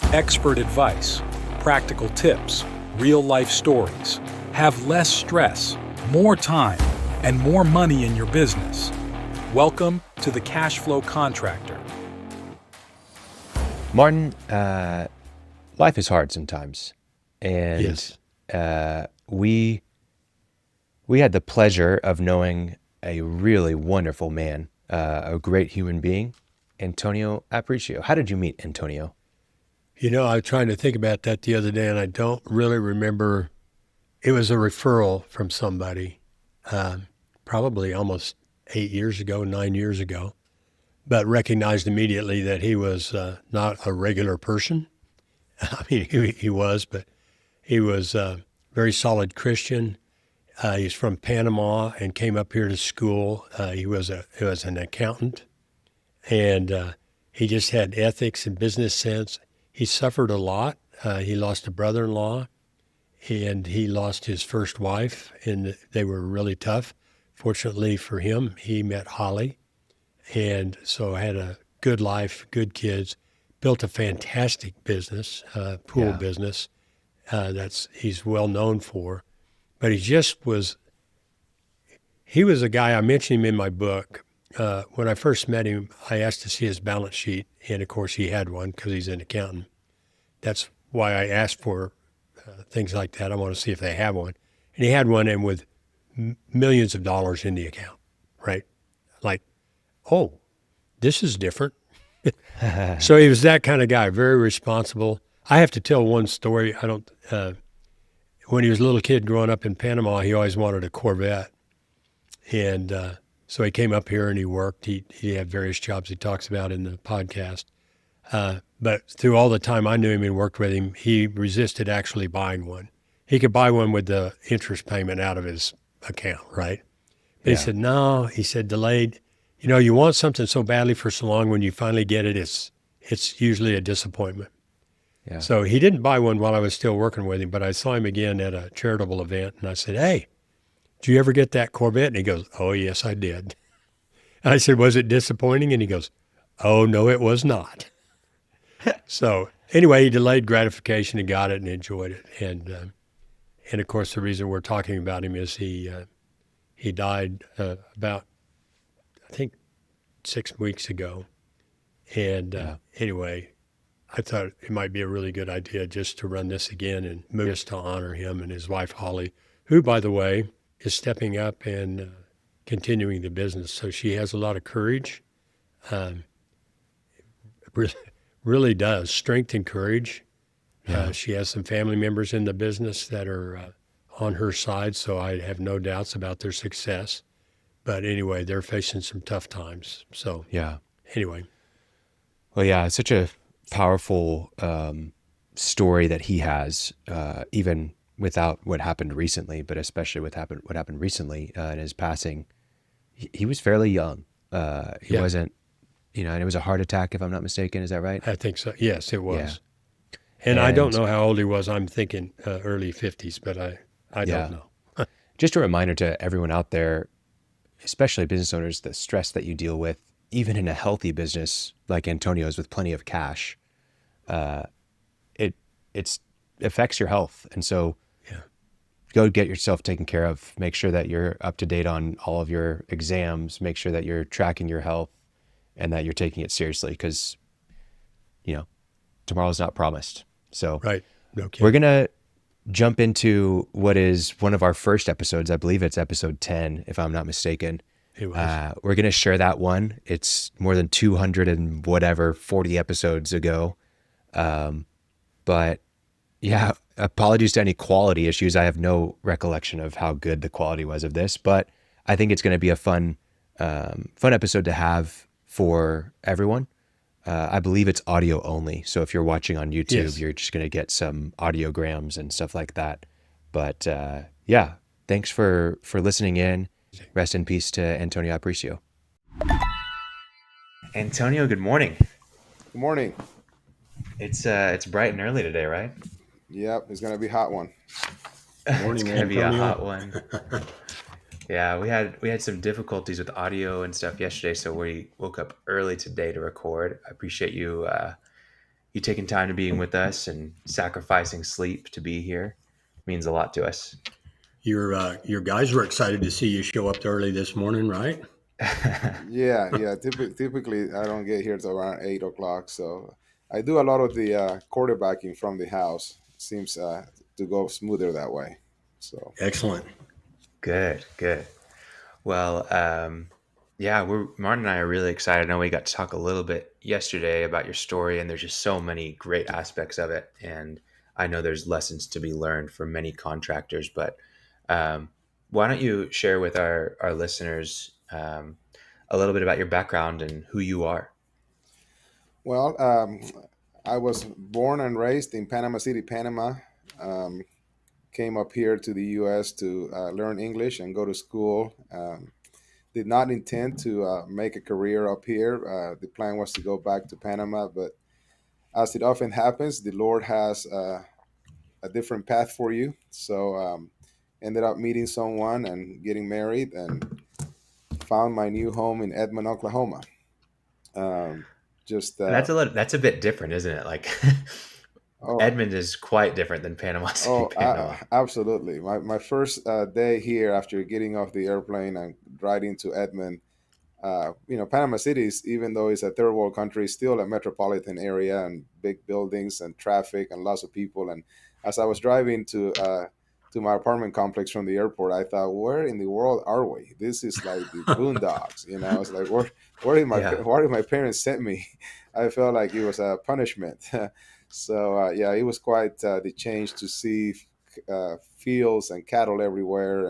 Expert advice, practical tips, real-life stories. Have less stress, more time, and more money in your business. Welcome to the Cashflow Contractor. Martin, life is hard sometimes, and Yes. we had the pleasure of knowing a really wonderful man, a great human being, Antonio Aparicio. How did you meet Antonio? You know, I was trying to think about that the other day, and I don't really remember. It was a referral from somebody, probably almost 8 years ago, 9 years ago, but recognized immediately that he was not a regular person. I mean, he was, but he was a very solid Christian. He's from Panama and came up here to school. He was an accountant, and he just had ethics and business sense. He suffered a lot. He lost a brother-in-law, and he lost his first wife, and they were really tough. Fortunately for him, he met Holly, and so had a good life, good kids, built a fantastic business, pool business he's well known for. But he was a guy, I mentioned him in my book. When I first met him, I asked to see his balance sheet, and of course he had one because he's an accountant. That's why I asked for things like that. I want to see if they have one. And he had one, and with millions of dollars in the account, right? Like, oh, this is different. So he was that kind of guy, very responsible. I have to tell one story. When he was a little kid growing up in Panama, he always wanted a Corvette. And so he came up here and he worked. He had various jobs he talks about in the podcast. But through all the time I knew him and worked with him, he resisted actually buying one. He could buy one with the interest payment out of his account, right? But he said, no, he said, delayed. You know, you want something so badly for so long, when you finally get it, it's usually a disappointment. Yeah. So he didn't buy one while I was still working with him, but I saw him again at a charitable event, and I said, hey, did you ever get that Corvette? And he goes, oh, yes, I did. And I said, was it disappointing? And he goes, oh, no, it was not. So anyway, he delayed gratification and got it and enjoyed it. And of course, the reason we're talking about him is he died about, I think, 6 weeks ago. And anyway, I thought it might be a really good idea just to run this again and move us to honor him and his wife, Holly, who, by the way, is stepping up and continuing the business. So she has a lot of courage, really does, strength and courage. She has some family members in the business that are on her side, so I have no doubts about their success. But anyway, they're facing some tough times. So anyway. Well, yeah, it's such a powerful story that he has, even without what happened recently, but especially what happened recently in his passing. He was fairly young. He wasn't, and it was a heart attack, if I'm not mistaken. Is that right? I think so. Yes, it was. Yeah. And I don't know how old he was. I'm thinking early 50s, but I don't know. Just a reminder to everyone out there, especially business owners, the stress that you deal with, even in a healthy business like Antonio's with plenty of cash, it affects your health. And so go get yourself taken care of. Make sure that you're up to date on all of your exams. Make sure that you're tracking your health and that you're taking it seriously, because, tomorrow's not promised. So right. Okay. We're going to jump into what is one of our first episodes. I believe it's episode 10, if I'm not mistaken. It was. We're going to share that one. It's more than 200 and whatever, 40 episodes ago. But yeah, apologies to any quality issues. I have no recollection of how good the quality was of this, but I think it's going to be a fun episode to have for everyone. I believe it's audio only. So if you're watching on YouTube, you're just going to get some audiograms and stuff like that. But thanks for listening in. Rest in peace to Antonio Aparicio. Antonio, good morning. Good morning. It's bright and early today, right? Yep, it's gonna be a hot one. It's gonna be a hot one. Yeah, we had some difficulties with audio and stuff yesterday, so we woke up early today to record. I appreciate you you taking time to being with us and sacrificing sleep to be here. It means a lot to us. Your guys were excited to see you show up early this morning, right? Yeah, yeah. Typically, I don't get here till around 8 o'clock, so I do a lot of the quarterbacking from the house. Seems to go smoother that way. So Excellent. Good, good. Well, yeah, Martin and I are really excited. I know we got to talk a little bit yesterday about your story, and there's just so many great aspects of it. And I know there's lessons to be learned for many contractors, but um, why don't you share with our listeners a little bit about your background and who you are? well, I was born and raised in Panama City, Panama. Um, Came up here to the U.S. to learn English and go to school. Did not intend to make a career up here. The plan was to go back to Panama, but as it often happens, the Lord has a different path for you. So ended up meeting someone and getting married and found my new home in Edmond, Oklahoma. Um, just That's a bit different, isn't it? Like oh Edmond is quite different than Panama City, oh Panama. absolutely. My first day here after getting off the airplane and riding to Edmond. Panama City is, even though it's a third world country, is still a metropolitan area and big buildings and traffic and lots of people. And as I was driving to my apartment complex from the airport, I thought, where in the world are we? This is like the boondocks. It's like Yeah. where did my parents send me? I felt like it was a punishment. So yeah, it was quite the change to see fields and cattle everywhere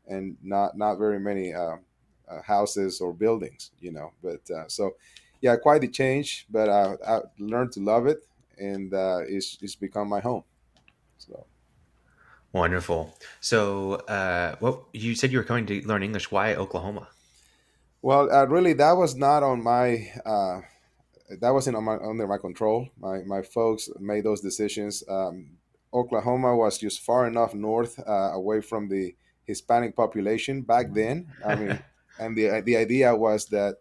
and not very many houses or buildings. But so yeah, quite the change. But I learned to love it, and it's become my home. So. Wonderful. So, what you said you were coming to learn English. Why Oklahoma? Well, really, that was not on my. That wasn't under my control. My folks made those decisions. Oklahoma was just far enough north, away from the Hispanic population back then. I mean, and the idea was that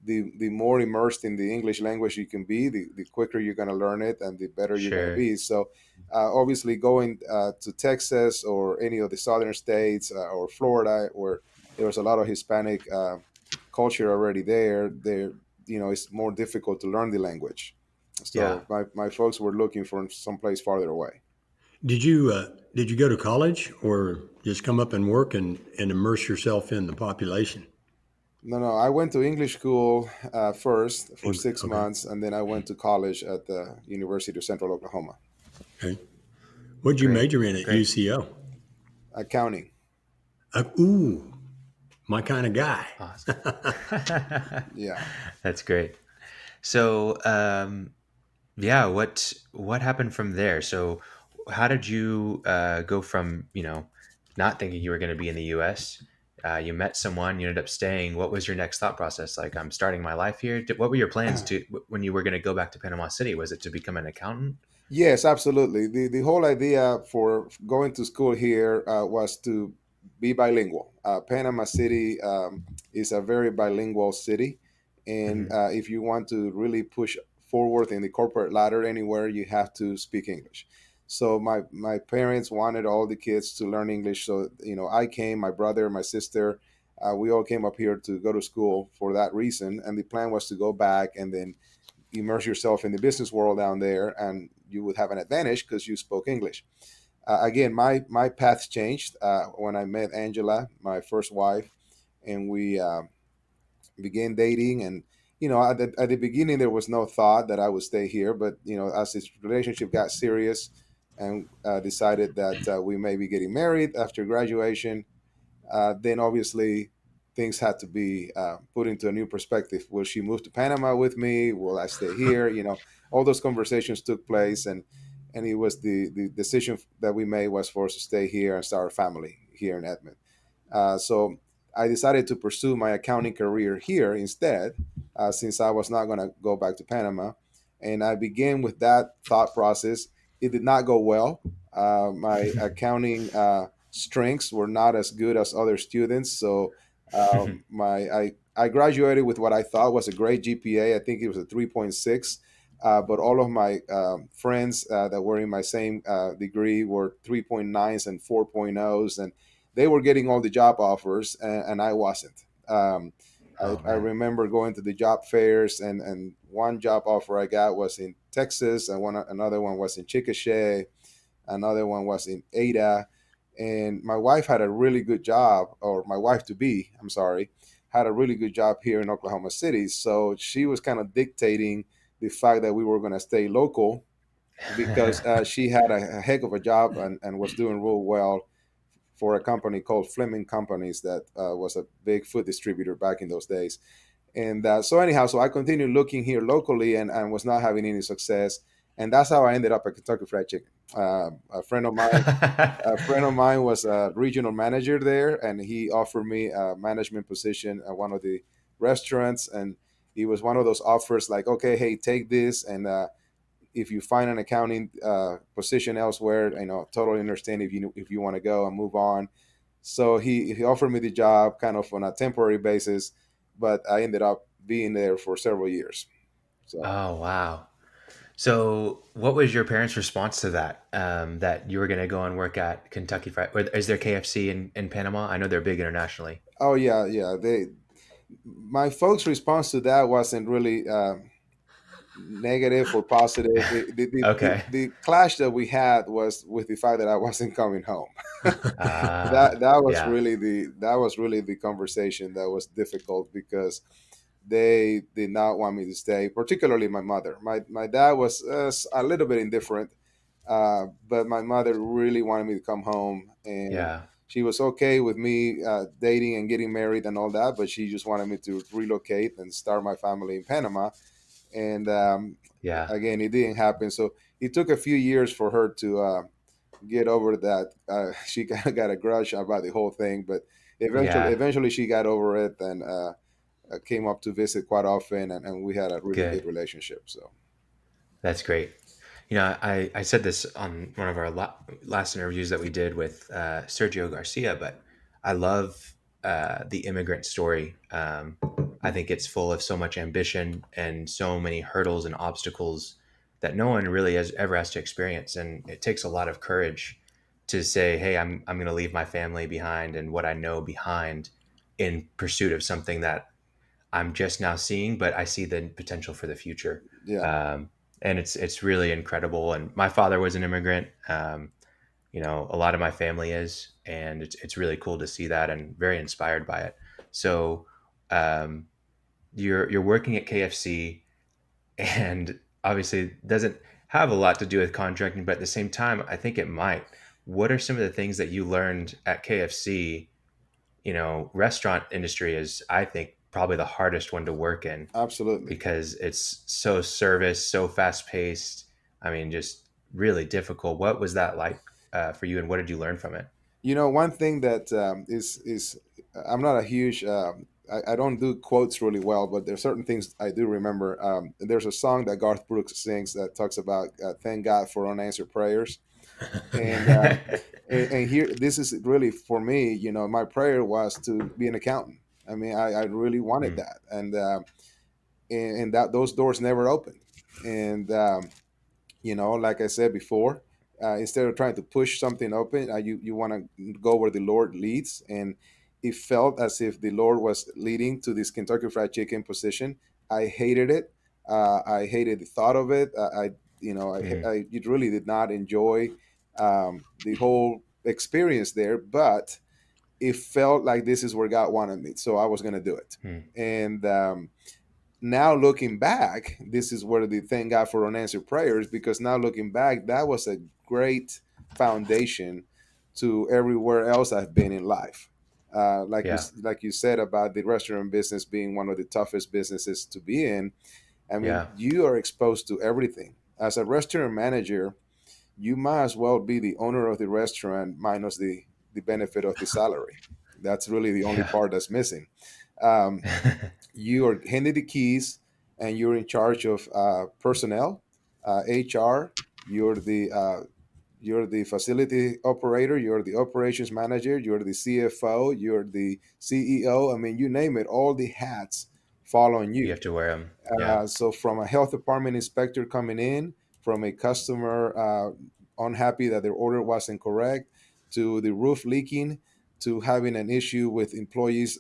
the more immersed in the English language you can be, the quicker you're going to learn it and the better you're going to Sure. be. So, obviously, going to Texas or any of the southern states or Florida, where there was a lot of Hispanic culture already there, it's more difficult to learn the language. Yeah. So, my folks were looking for someplace farther away. Did you go to college or just come up and work and immerse yourself in the population? No, no, I went to English school first for six Okay. months, and then I went to college at the University of Central Oklahoma. Okay. What'd you Great. major in at Great. UCO? Accounting. Ooh, my kind of guy. Awesome. Yeah. That's great. So, yeah, what happened from there? So, how did you go from not thinking you were going to be in the U.S. You met someone, you ended up staying. What was your next thought process? Like, I'm starting my life here. What were your plans to when you were going to go back to Panama City? Was it to become an accountant? Yes, absolutely. The whole idea for going to school here was to be bilingual. Panama City is a very bilingual city, and Hmm. if you want to really push forward in the corporate ladder anywhere, you have to speak English. So my parents wanted all the kids to learn English. So I came, my brother, my sister, we all came up here to go to school for that reason. And the plan was to go back and then immerse yourself in the business world down there, and you would have an advantage because you spoke English. Again, my path changed when I met Angela, my first wife, and we began dating. And at the beginning, there was no thought that I would stay here, but as this relationship got serious, and decided that we may be getting married after graduation, then obviously things had to be put into a new perspective. Will she move to Panama with me? Will I stay here? All those conversations took place, and it was the decision that we made was for us to stay here and start a family here in Edmond. So I decided to pursue my accounting career here instead, since I was not going to go back to Panama. And I began with that thought process. It did not go well. My accounting strengths were not as good as other students. So I graduated with what I thought was a great GPA. I think it was a 3.6. But all of my friends that were in my same degree were 3.9s and 4.0s, and they were getting all the job offers, and I wasn't. Oh I man. remember going to the job fairs, and one job offer I got was in Texas, and another one was in Chickasha, another one was in Ada, and my wife had a really good job, or my wife to be, I'm sorry, had a really good job here in Oklahoma City. So she was kind of dictating the fact that we were going to stay local because she had a heck of a job and was doing real well for a company called Fleming Companies that was a big food distributor back in those days. And so anyhow, so I continued looking here locally and was not having any success. And that's how I ended up at Kentucky Fried Chicken. A friend of mine was a regional manager there, and he offered me a management position at one of the restaurants. And it was one of those offers like, okay, hey, take this, and if you find an accounting position elsewhere, totally understand if you want to go and move on. So he offered me the job kind of on a temporary basis, but I ended up being there for several years. So Oh wow. So, what was your parents' response to that? That you were going to go and work at Kentucky Fried? Or is there KFC in Panama? I know they're big internationally. oh yeah, yeah. My folks' response to that wasn't really negative or positive. Okay. The clash that we had was with the fact that I wasn't coming home. Yeah. That was really the conversation that was difficult because they did not want me to stay, particularly my mother. My dad was a little bit indifferent, but my mother really wanted me to come home, and Yeah. she was okay with me dating and getting married and all that, but she just wanted me to relocate and start my family in Panama. And Yeah. again, it didn't happen. So it took a few years for her to get over that. She got a grudge about the whole thing, but Yeah. eventually she got over it and came up to visit quite often, and we had a really good Good. relationship. So That's great. I said this on one of our last interviews that we did with Sergio Garcia, but I love the immigrant story. I think it's full of so much ambition and so many hurdles and obstacles that no one really ever has to experience. And it takes a lot of courage to say, hey, I'm going to leave my family behind and what I know behind in pursuit of something that I'm just now seeing, but I see the potential for the future. yeah, Um, and it's really incredible. And my father was an immigrant. A lot of my family is, and it's really cool to see that and very inspired by it. So um, you're working at KFC, and obviously it doesn't have a lot to do with contracting, but at the same time, I think it might. What are some of the things that you learned at KFC? Restaurant industry is, I think, probably the hardest one to work in absolutely. because it's so service, so fast paced. I mean, just really difficult. What was that like for you, and what did you learn from it? One thing that is I'm not a huge I don't do quotes really well, but there's certain things I do remember. There's a song that Garth Brooks sings that talks about thank God for unanswered prayers, and and here this is really for me. My prayer was to be an accountant. I mean, I really wanted Mm, that, and that those doors never opened, and like I said before, instead of trying to push something open, you want to go where the Lord leads. And it felt as if the Lord was leading to this Kentucky Fried Chicken position. I hated it. I hated the thought of it. mm, I really did not enjoy the whole experience there, but it felt like this is where God wanted me, so I was going to do it. mm. And now looking back, this is where the thank God for unanswered prayers, because now looking back, that was a great foundation to everywhere else I've been in life. Yeah, Like you said about the restaurant business being one of the toughest businesses to be in. I mean, yeah, you are exposed to everything. As a restaurant manager, you might as well be the owner of the restaurant minus the benefit of the salary. That's really the only yeah, part that's missing. Um, you are handed the keys and you're in charge of personnel, HR. You're the facility operator. You're the operations manager. You're the CFO. You're the CEO. I mean, you name it. All the hats fall on You you. have to wear them. Yeah. So from a health department inspector coming in, from a customer unhappy that their order wasn't correct, to the roof leaking, to having an issue with employees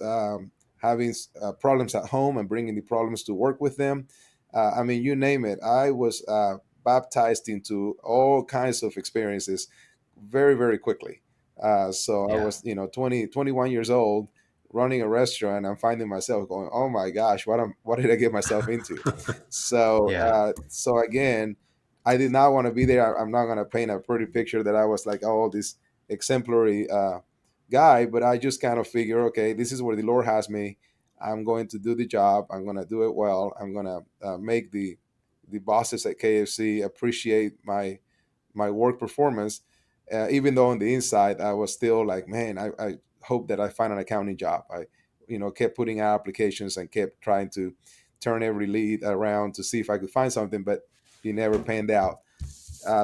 having problems at home and bringing the problems to work with them. I mean, you name it. I was baptized into all kinds of experiences very, very quickly. So I Yeah. was, 21 years old, running a restaurant. I'm finding myself going, "Oh my gosh, what did I get myself into?" So, Yeah. so again, I did not want to be there. I'm not going to paint a pretty picture that I was like, oh, this exemplary guy, but I just kind of figure, okay, this is where the Lord has me. I'm going to do the job. I'm going to do it well. I'm going to make the bosses at KFC appreciate my work performance, even though on the inside I was still like, man, I hope that I find an accounting job. I, kept putting out applications and kept trying to turn every lead around to see if I could find something, but it never panned out.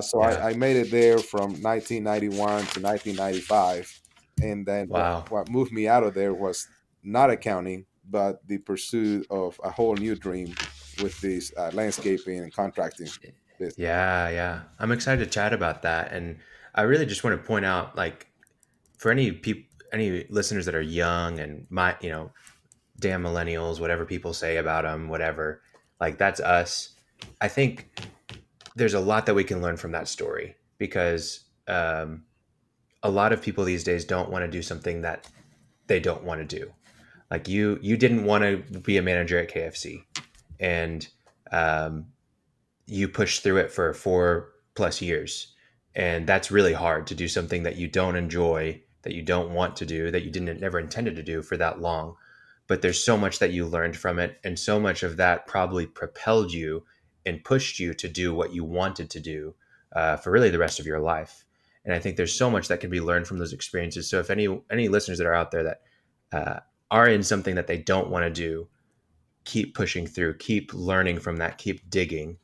So Yeah. I made it there from 1991 to 1995, and then Wow. what moved me out of there was not accounting, but the pursuit of a whole new dream with this landscaping and contracting business. Yeah. Yeah. I'm excited to chat about that. And I really just want to point out, like, for any people, any listeners that are young and damn millennials, whatever people say about them, whatever, like that's us. I think there's a lot that we can learn from that story because a lot of people these days don't want to do something that they don't want to do. Like you didn't want to be a manager at KFC, and um, you pushed through it for 4+ years, and that's really hard to do something that you don't enjoy, that you don't want to do, that you didn't never intended to do for that long. But there's so much that you learned from it, and so much of that probably propelled you and pushed you to do what you wanted to do for really the rest of your life. And I think there's so much that can be learned from those experiences. So if any listeners that are out there that uh, are in something that they don't want to do, keep pushing through, keep learning from that, keep digging,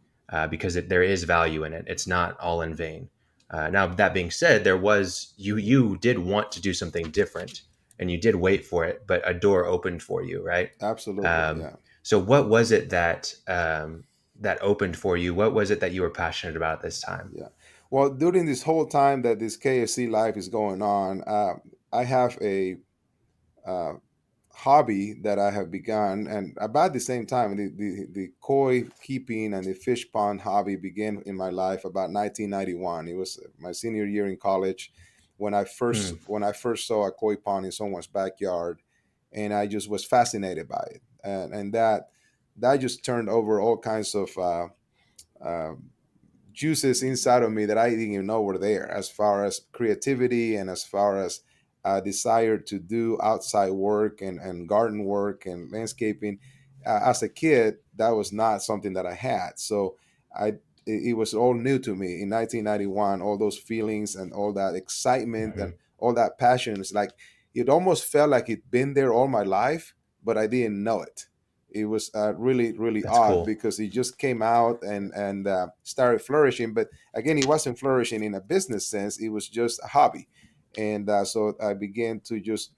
because there is value in it. It's not all in vain. Now that being said, you did want to do something different, and you did wait for it, but a door opened for you, right? Absolutely, Um, yeah. so what was it that that opened for you? What was it that you were passionate about at this time? Yeah. Well, during this whole time that this KFC life is going on, I have a uh, hobby that I have begun, and about the same time, the koi keeping and the fish pond hobby began in my life about 1991. It was my senior year in college when Hmm. I first saw a koi pond in someone's backyard, and I just was fascinated by it, and that just turned over all kinds of uh, juices inside of me that I didn't even know were there, as far as creativity and as far as desire to do outside work and garden work and landscaping. As a kid, that was not something that I had. So it was all new to me in 1991. All those feelings and all that excitement Hmm. and all that passion. It's like it almost felt like it'd been there all my life, but I didn't know it. It was really really That's odd cool. because it just came out and started flourishing, but again it wasn't flourishing in a business sense. It was just a hobby, and so I began to just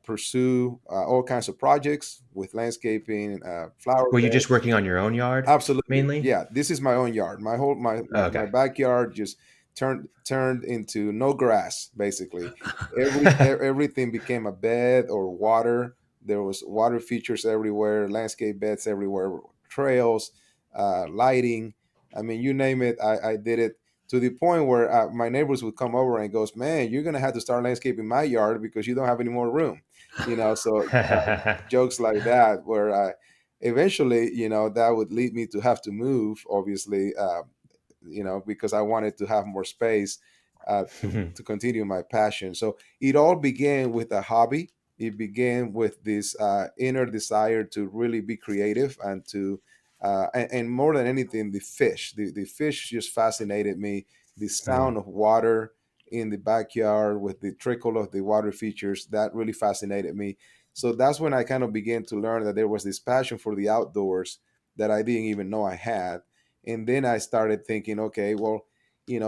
pursue all kinds of projects with landscaping, flower Were you just beds. working on your own yard Absolutely. mainly? Yeah, this is my own yard. My whole my Okay. backyard just turned into no grass basically. Everything became a bed or water. There was water features everywhere, landscape beds everywhere, trails, lighting. I mean, you name it, I did it, to the point where my neighbors would come over and goes, "Man, you're gonna have to start landscaping my yard because you don't have any more room." So jokes like that where eventually, that would lead me to have to move, obviously, because I wanted to have more space to continue my passion. So it all began with a hobby. It began with this inner desire to really be creative and and more than anything, the fish. The fish just fascinated me. The Hmm. sound of water in the backyard with the trickle of the water features, that really fascinated me. So that's when I kind of began to learn that there was this passion for the outdoors that I didn't even know I had. And then I started thinking, okay, well,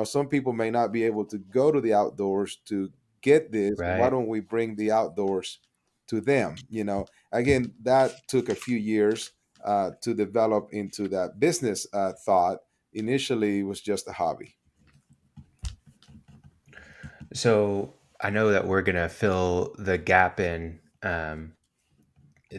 some people may not be able to go to the outdoors to get this. Why Right. don't we bring the outdoors to them. Again, that took a few years to develop into that business thought. Initially, it was just a hobby. So I know that we're gonna fill the gap in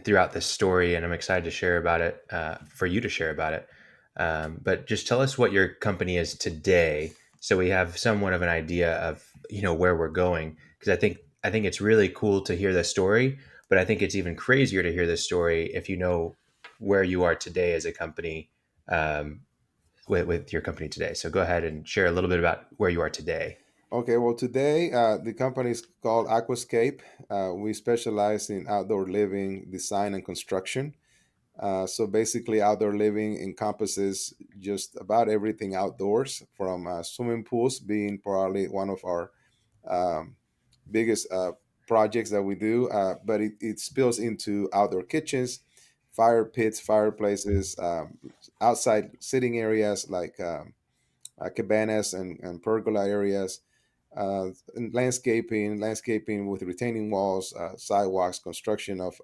throughout this story, and I'm excited to share about it, for you to share about it. But just tell us what your company is today, so we have somewhat of an idea of where we're going. Because I think it's really cool to hear this story, but I think it's even crazier to hear this story if you know where you are today as a company, um, with your company today. So go ahead and share a little bit about where you are today. Okay, well, today the company is called Aquascape. We specialize in outdoor living, design, and construction. So basically, outdoor living encompasses just about everything outdoors, from swimming pools being probably one of our um, biggest projects that we do, but it spills into outdoor kitchens, fire pits, fireplaces, outside sitting areas like cabanas and pergola areas, and landscaping with retaining walls, sidewalks, construction of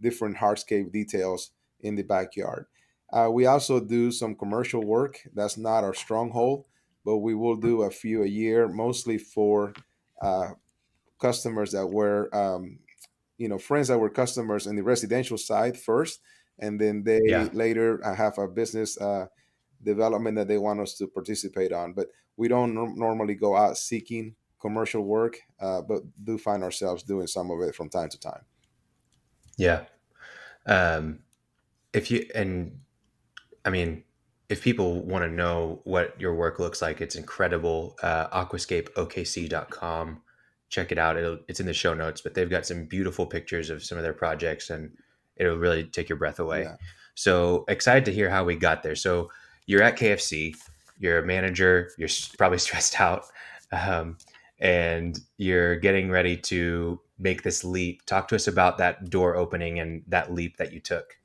different hardscape details in the backyard. We also do some commercial work. That's not our stronghold, but we will do a few a year, mostly for uh, customers that were, friends that were customers in the residential side first, and then they Yeah. later have a business development that they want us to participate on. But we don't normally go out seeking commercial work, but do find ourselves doing some of it from time to time. Yeah. Um, if you and I mean, if people want to know what your work looks like, it's incredible. Aquascapeokc.com. Check it out. It's in the show notes, but they've got some beautiful pictures of some of their projects, and it'll really take your breath away. Yeah. So excited to hear how we got there. So you're at KFC, you're a manager, you're probably stressed out, um, and you're getting ready to make this leap. Talk to us about that door opening and that leap that you took.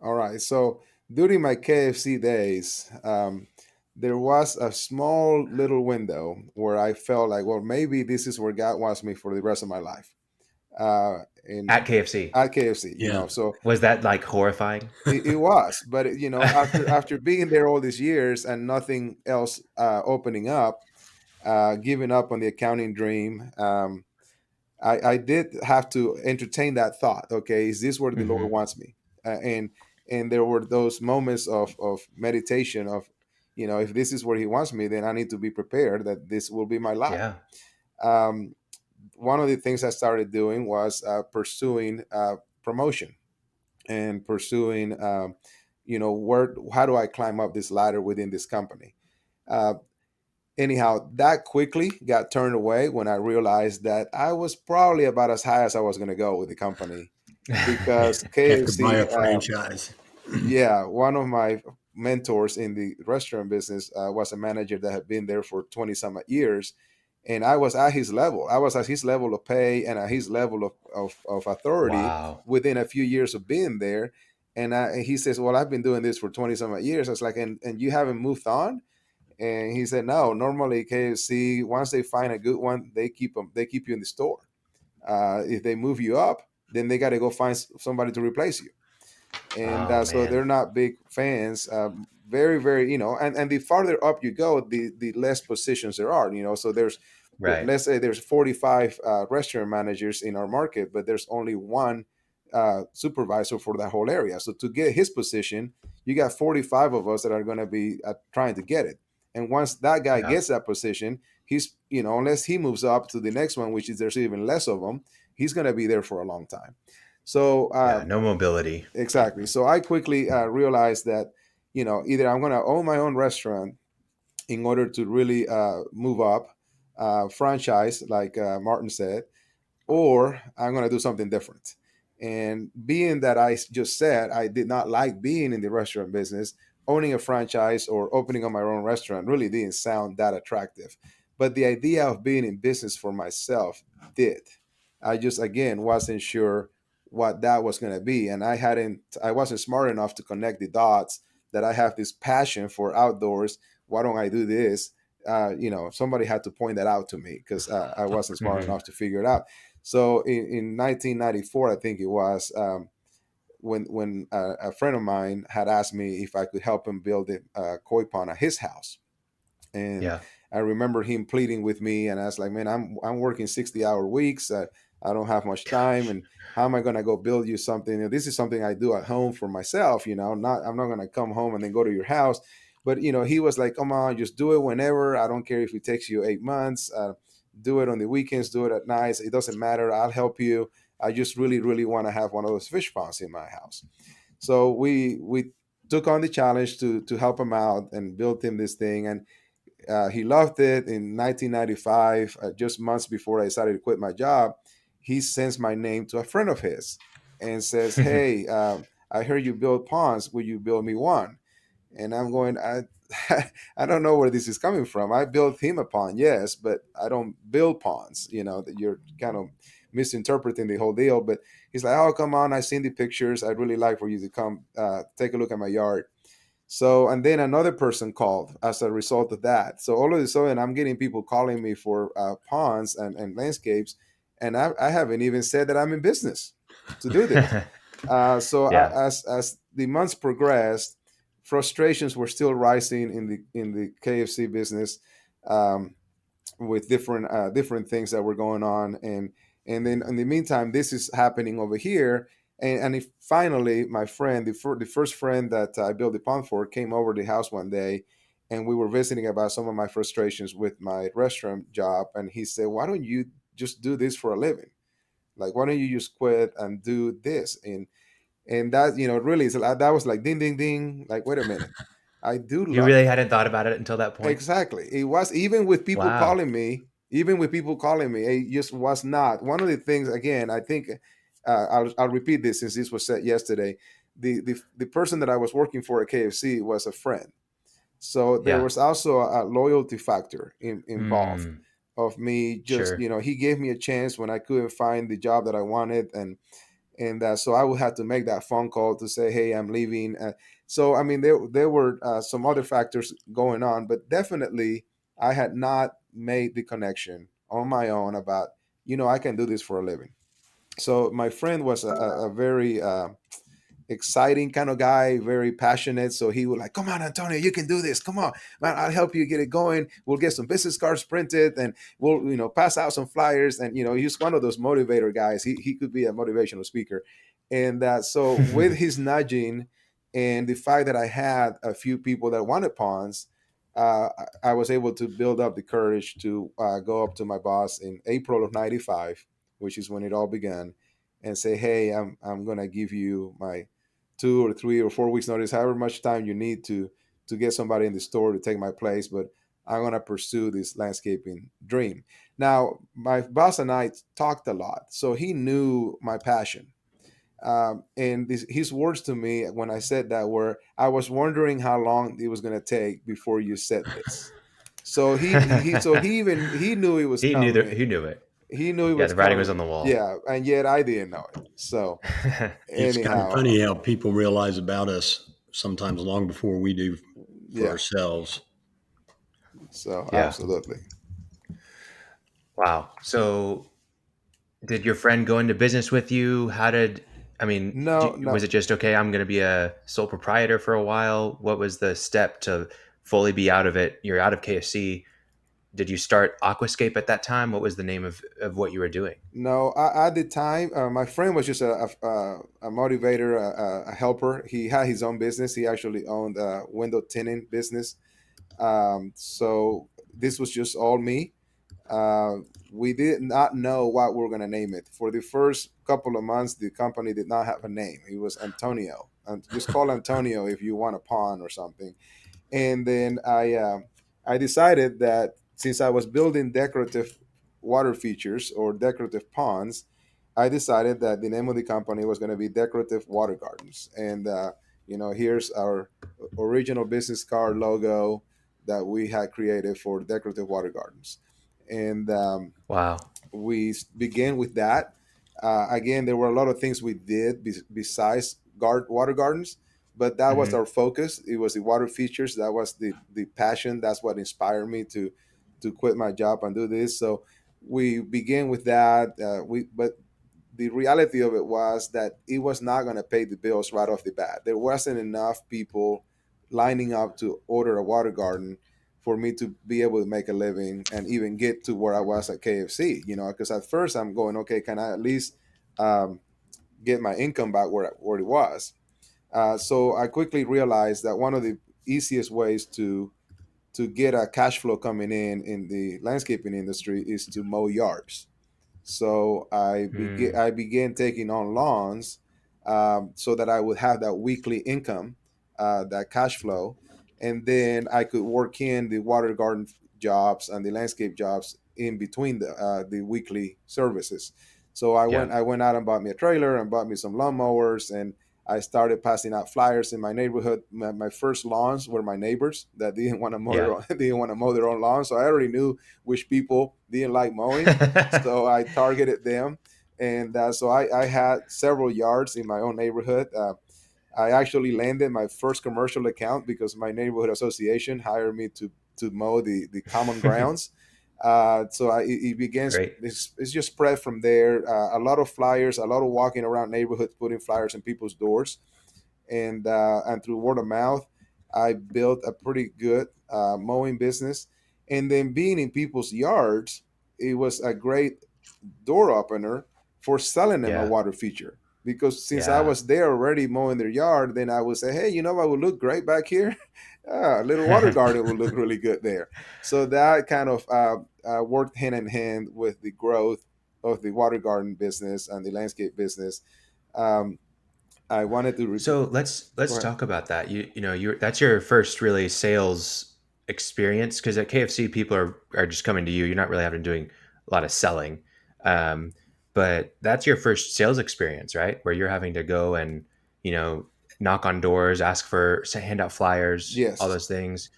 All right. So during my KFC days, there was a small little window where I felt like, well, maybe this is where God wants me for the rest of my life. In At KFC. At KFC, Yeah. so Was that like horrifying? it was, but after being there all these years and nothing else opening up, giving up on the accounting dream, I did have to entertain that thought. Okay, is this where the Lord Hmm. wants me? And there were those moments of meditation of, if this is where He wants me, then I need to be prepared that this will be my life. Yeah. Um, One of the things I started doing was pursuing promotion and pursuing, where how do I climb up this ladder within this company? Uh, Anyhow, that quickly got turned away when I realized that I was probably about as high as I was going to go with the company, because Have to buy KFC, a franchise. yeah, one of my mentors in the restaurant business was a manager that had been there for 20 some years. And I was at his level. I was at his level of pay and at his level of authority Wow. within a few years of being there. And he says, well, I've been doing this for 20 some years. I was like, and you haven't moved on? And he said, no, normally KFC, once they find a good one, they keep them, they keep you in the store. If they move you up, then they got to go find somebody to replace you. And Oh so man. they're not big fans. Very, very, and the farther up you go, the less positions there are. So Right. let's say there's 45 restaurant managers in our market, but there's only one supervisor for that whole area. So to get his position, you got 45 of us that are going to be trying to get it. And once that guy Yeah. gets that position, he's, unless he moves up to the next one, which is there's even less of them, he's going to be there for a long time. So Yeah. No mobility. exactly. So I quickly realized that, either I'm going to own my own restaurant in order to really move up, franchise, like Martin said, or I'm going to do something different. And being that I just said I did not like being in the restaurant business, owning a franchise or opening up my own restaurant really didn't sound that attractive. But the idea of being in business for myself did. I just, again, wasn't sure what that was going to be. And I wasn't smart enough to connect the dots that I have this passion for outdoors. Why don't I do this? Somebody had to point that out to me because I wasn't smart Hmm. enough to figure it out. So in 1994, I think it was, when a friend of mine had asked me if I could help him build a koi pond at his house. And Yeah. I remember him pleading with me, and I was like, "Man, I'm working 60-hour weeks. I don't have much time, and how am I going to go build you something? You know, this is something I do at home for myself. You know, not I'm not going to come home and then go to your house." But he was like, "Come on, just do it whenever. I don't care if it takes you 8 months. Do it on the weekends. Do it at nights. It doesn't matter. I'll help you. I just really, really want to have one of those fish ponds in my house." So we took on the challenge to help him out and built him this thing, and he loved it. In 1995, just months before I decided to quit my job, he sends my name to a friend of his and says, "Hey, I heard you build ponds. Will you build me one?" And I'm going, I don't know where this is coming from. I built him a pond, yes, but I don't build ponds. That you're kind of misinterpreting the whole deal. But he's like, "Oh, come on. I've seen the pictures. I'd really like for you to come take a look at my yard." So, and then another person called as a result of that. So all of a sudden, I'm getting people calling me for ponds and landscapes, and I haven't even said that I'm in business to do this. So Yeah. as the months progressed, frustrations were still rising in the KFC business, um, with different things that were going on, and then in the meantime, this is happening over here. And if finally, my friend, the first friend that I built the pond for, came over to the house one day, and we were visiting about some of my frustrations with my restaurant job, and he said, "Why don't you just do this for a living? Like, why don't you just quit and do this?" And that, really is that was like ding ding ding, like, wait a minute, I do You love. really hadn't thought about it until that point? Exactly. It was, even with people Wow. calling me, it just was not one of the things. Again, I think, I'll repeat this since this was said yesterday. The person that I was working for at KFC was a friend, so there Yeah. was also a loyalty factor involved Mm, of me. Just, sure. he gave me a chance when I couldn't find the job that I wanted, and so I would have to make that phone call to say, "Hey, I'm leaving." So I mean, there were some other factors going on, but definitely I had not made the connection on my own about, I can do this for a living. So my friend was a very exciting kind of guy, very passionate. So he would like, "Come on, Antonio, you can do this. Come on, man, I'll help you get it going. We'll get some business cards printed, and we'll, pass out some flyers." And he's one of those motivator guys. He could be a motivational speaker. And so with his nudging and the fact that I had a few people that wanted ponds, I was able to build up the courage to go up to my boss in April of '95, which is when it all began, and say, "Hey, I'm gonna give you my 2 or 3 or 4 weeks notice, however much time you need to get somebody in the store to take my place, but I'm gonna pursue this landscaping dream." Now, my boss and I talked a lot, so he knew my passion. And his words to me when I said that were, "I was wondering how long it was gonna take before you said this." So he knew it was He knew coming. he knew it. He knew it Yeah, was the writing was coming. on the wall. Yeah, and yet I didn't know it. So It's kind of anyhow, funny how people realize about us sometimes long before we do for yeah. ourselves. So Yeah. absolutely. Wow. So did your friend go into business with you? I mean, No, was no, it just, okay, I'm going to be a sole proprietor for a while? What was the step to fully be out of it? You're out of KFC. Did you start Aquascape at that time? What was the name of what you were doing? no. At the time, my friend was just a motivator, a helper. He had his own business. He actually owned a window tinting business. So this was just all me. Uh, we did not know what we were going to name it. For the first couple of months, the company did not have a name. It was Antonio. And just call Antonio if you want a pawn or something. And then I decided that since I was building decorative water features or decorative ponds, I decided that the name of the company was going to be Decorative Water Gardens. And here's our original business card logo that we had created for Decorative Water Gardens. And Wow. we began with that. Again, there were a lot of things we did besides water gardens, but that was Hmm. our focus. It was the water features. That was the passion. That's what inspired me to quit my job and do this. So we began with that. But the reality of it was that it was not going to pay the bills right off the bat. There wasn't enough people lining up to order a water garden for me to be able to make a living and even get to where I was at KFC. Because at first I'm going, okay, can I at least um, get my income back where it was? So I quickly realized that one of the easiest ways to get a cash flow coming in the landscaping industry is to mow yards. So Mm, I began taking on lawns, so that I would have that weekly income, that cash flow, and then I could work in the water garden jobs and the landscape jobs in between the weekly services. So yeah. I went out and bought me a trailer and bought me some lawnmowers, and I started passing out flyers in my neighborhood. My first lawns were my neighbors that didn't want to mow Yeah. didn't want to mow their own lawn. So I already knew which people didn't like mowing, so I targeted them, and so I had several yards in my own neighborhood. I actually landed my first commercial account because my neighborhood association hired me to mow the common grounds. It begins. Great. It's just spread from there. A lot of flyers, a lot of walking around neighborhoods, putting flyers in people's doors, and through word of mouth, I built a pretty good mowing business. And then being in people's yards, it was a great door opener for selling them a Yeah. water feature. Because since I Yeah. was there already mowing their yard, then I would say, hey, what would look great back here? A little water garden would look really good there. So that kind of worked hand in hand with the growth of the water garden business and the landscape business. Um, I wanted to. So Go let's ahead. talk about that. You that's your first really sales experience because at KFC people are just coming to you. You're not really having doing a lot of selling, um, but that's your first sales experience, right? Where you're having to go and you know knock on doors, ask for hand out flyers, all Yes. those things.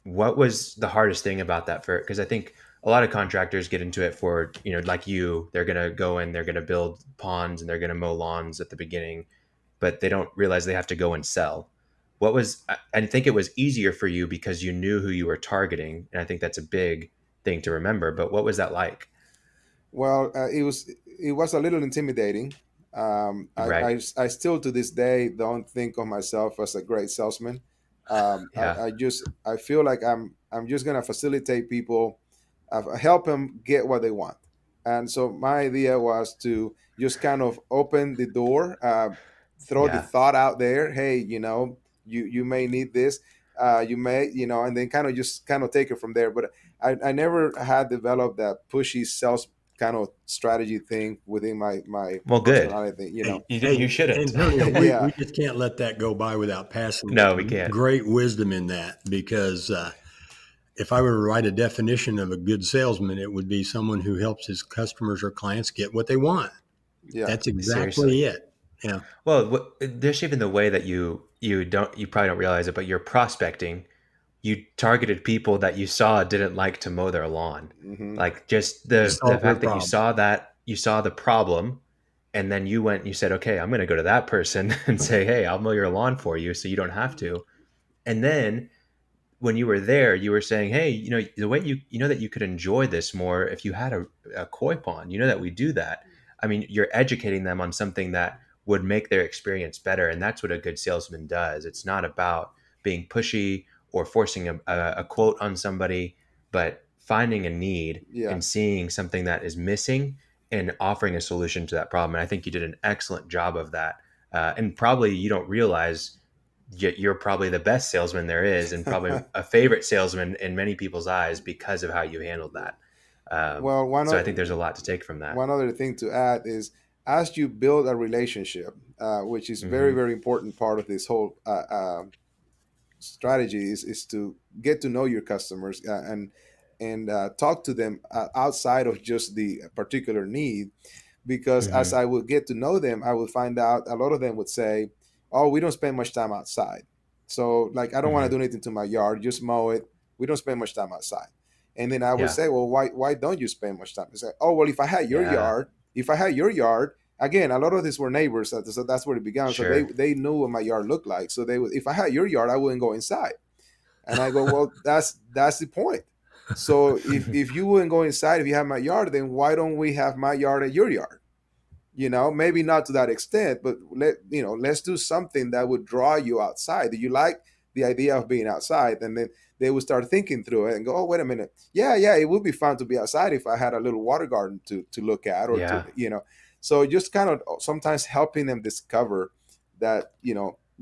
What was the hardest thing about that for? Because I think a lot of contractors get into it for like they're gonna go and they're gonna build ponds and they're gonna mow lawns at the beginning, but they don't realize they have to go and sell. I think it was easier for you because you knew who you were targeting, and I think that's a big thing to remember. But what was that like? Well, it was a little intimidating. Right? I still to this day don't think of myself as a great salesman. Yeah. I feel like I'm just gonna facilitate people, help them get what they want. And so my idea was to just kind of open the door, throw the Yeah. thought out there. Hey, you may need this. You may, and then kind of just kind of take it from there. But I never had developed that pushy sales kind of strategy thing within my Well, good. personality. You shouldn't. Antonio, Yeah, we just can't let that go by without passing No, we on can't. great wisdom in that because if I were to write a definition of a good salesman, it would be someone who helps his customers or clients get what they want. yeah, That's exactly Seriously. it. Yeah. Well, there's even the way that you probably don't realize it, but you're prospecting. You targeted people that you saw didn't like to mow their lawn. hmm Like just You the solve their fact that problem. you saw the problem, and then you went and you said, okay, I'm going to go to that person and say, hey, I'll mow your lawn for you so you don't have to. And then when you were there, you were saying, hey, the way you know that you could enjoy this more if you had a koi pond. You know that we do that. I mean, you're educating them on something that would make their experience better. And that's what a good salesman does. It's not about being pushy or forcing a quote on somebody, but finding a need yeah. and seeing something that is missing and offering a solution to that problem. And I think you did an excellent job of that. And probably you don't realize you're probably the best salesman there is and probably a favorite salesman in many people's eyes because of how you handled that. Well, So I think there's a lot to take from that. one other thing to add is as you build a relationship, which is very Hmm. very important part of this whole strategy is to get to know your customers, and talk to them outside of just the particular need, because as Hmm. I would get to know them, I would find out a lot of them would say, oh, we don't spend much time outside, so like I don't want to Hmm. do anything to my yard, just mow it. We don't spend much time outside. And then I would Yeah. say, well, why don't you spend much time? They say, oh, well, Yeah. if I had your yard, again, a lot of these were neighbors, so that's where it began. So they Sure. they knew what my yard looked like. So they would, if I had your yard, I wouldn't go inside. And I go, well, that's the point. So if you wouldn't go inside, if you have my yard, then why don't we have my yard at your yard? Maybe not to that extent, but let's do something that would draw you outside. Do you like the idea of being outside? And then they would start thinking through it and go, oh, wait a minute. Yeah, it would be fun to be outside if I had a little water garden to look at, or Yeah. so just kind of sometimes helping them discover that,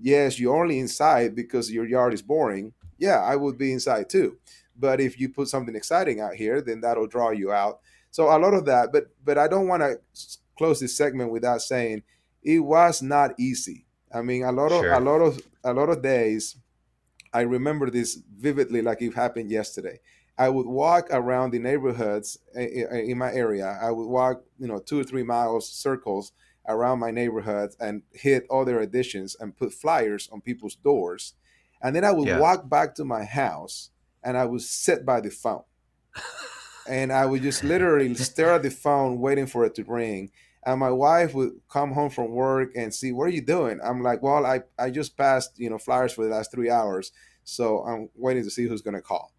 yes, you're only inside because your yard is boring. Yeah, I would be inside too. But if you put something exciting out here, then that'll draw you out. So a lot of that, but I don't want to close this segment without saying it was not easy. I mean, Sure. a lot of days, I remember this vividly, like it happened yesterday. I would walk around the neighborhoods in my area. I would walk, 2 or 3 miles circles around my neighborhoods and hit all their additions and put flyers on people's doors. And then I would Yeah. walk back to my house and I would sit by the phone and I would just literally stare at the phone waiting for it to ring. And my wife would come home from work and see, what are you doing? I'm like, well, I just passed, flyers for the last 3 hours. So I'm waiting to see who's going to call.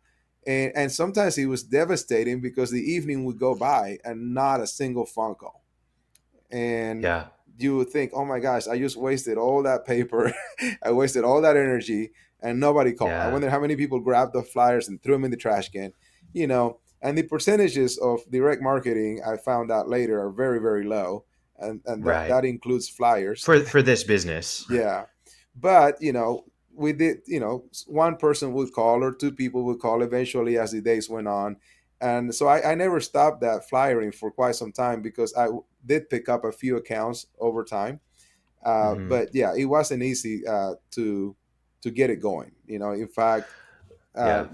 And sometimes it was devastating because the evening would go by and not a single phone call. And Yeah. you would think, oh my gosh, I just wasted all that paper. I wasted all that energy and nobody called. I Yeah. wonder how many people grabbed the flyers and threw them in the trash can, and the percentages of direct marketing, I found out later, are very, very low. And Right. that includes flyers. For this business. Yeah. But, we did, one person would call or two people would call eventually as the days went on. And so I never stopped that flyering for quite some time because did pick up a few accounts over time. Hmm. But yeah, it wasn't easy to get it going. In fact, Yeah.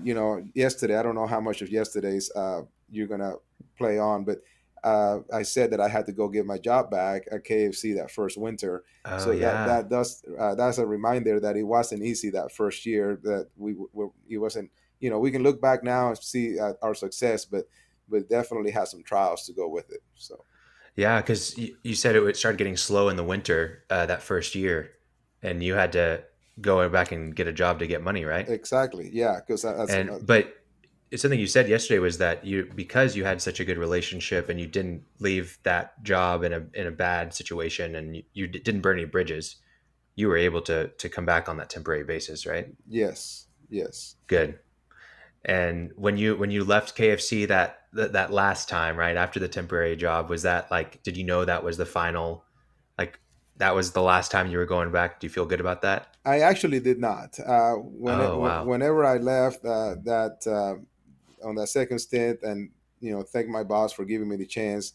yesterday, I don't know how much of yesterday's you're gonna play on, but I said that I had to go get my job back at KFC that first winter. Oh So yeah. that's a reminder that it wasn't easy that first year. That it wasn't. We can look back now and see our success, but definitely had some trials to go with it. So Yeah, because you said it started getting slow in the winter that first year, and you had to go back and get a job to get money, right? exactly, yeah, because that's But it's something you said yesterday was that because you had such a good relationship and you didn't leave that job in a bad situation and you didn't burn any bridges, you were able to come back on that temporary basis, right? yes, yes. Good. And when you left KFC that last time, right after the temporary job, was that like, did you know that was the final, like that was the last time you were going back? Do you feel good about that? I actually did not. Oh wow. Whenever I left that on that second stint, and thank my boss for giving me the chance.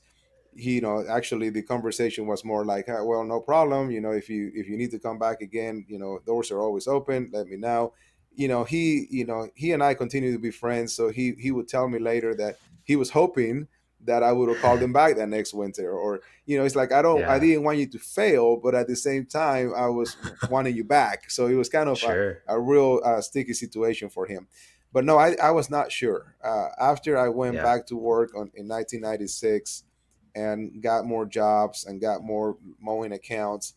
He, actually the conversation was more like, well, no problem. If you need to come back again, doors are always open. Let me know. He and I continue to be friends. So he would tell me later that he was hoping that I would have called him back that next winter, or it's like I Yeah. didn't want you to fail, but at the same time I was wanting you back. So it was kind of Sure. a real sticky situation for him. But no, I was not sure. After I went Yeah. back to work in 1996 and got more jobs and got more mowing accounts.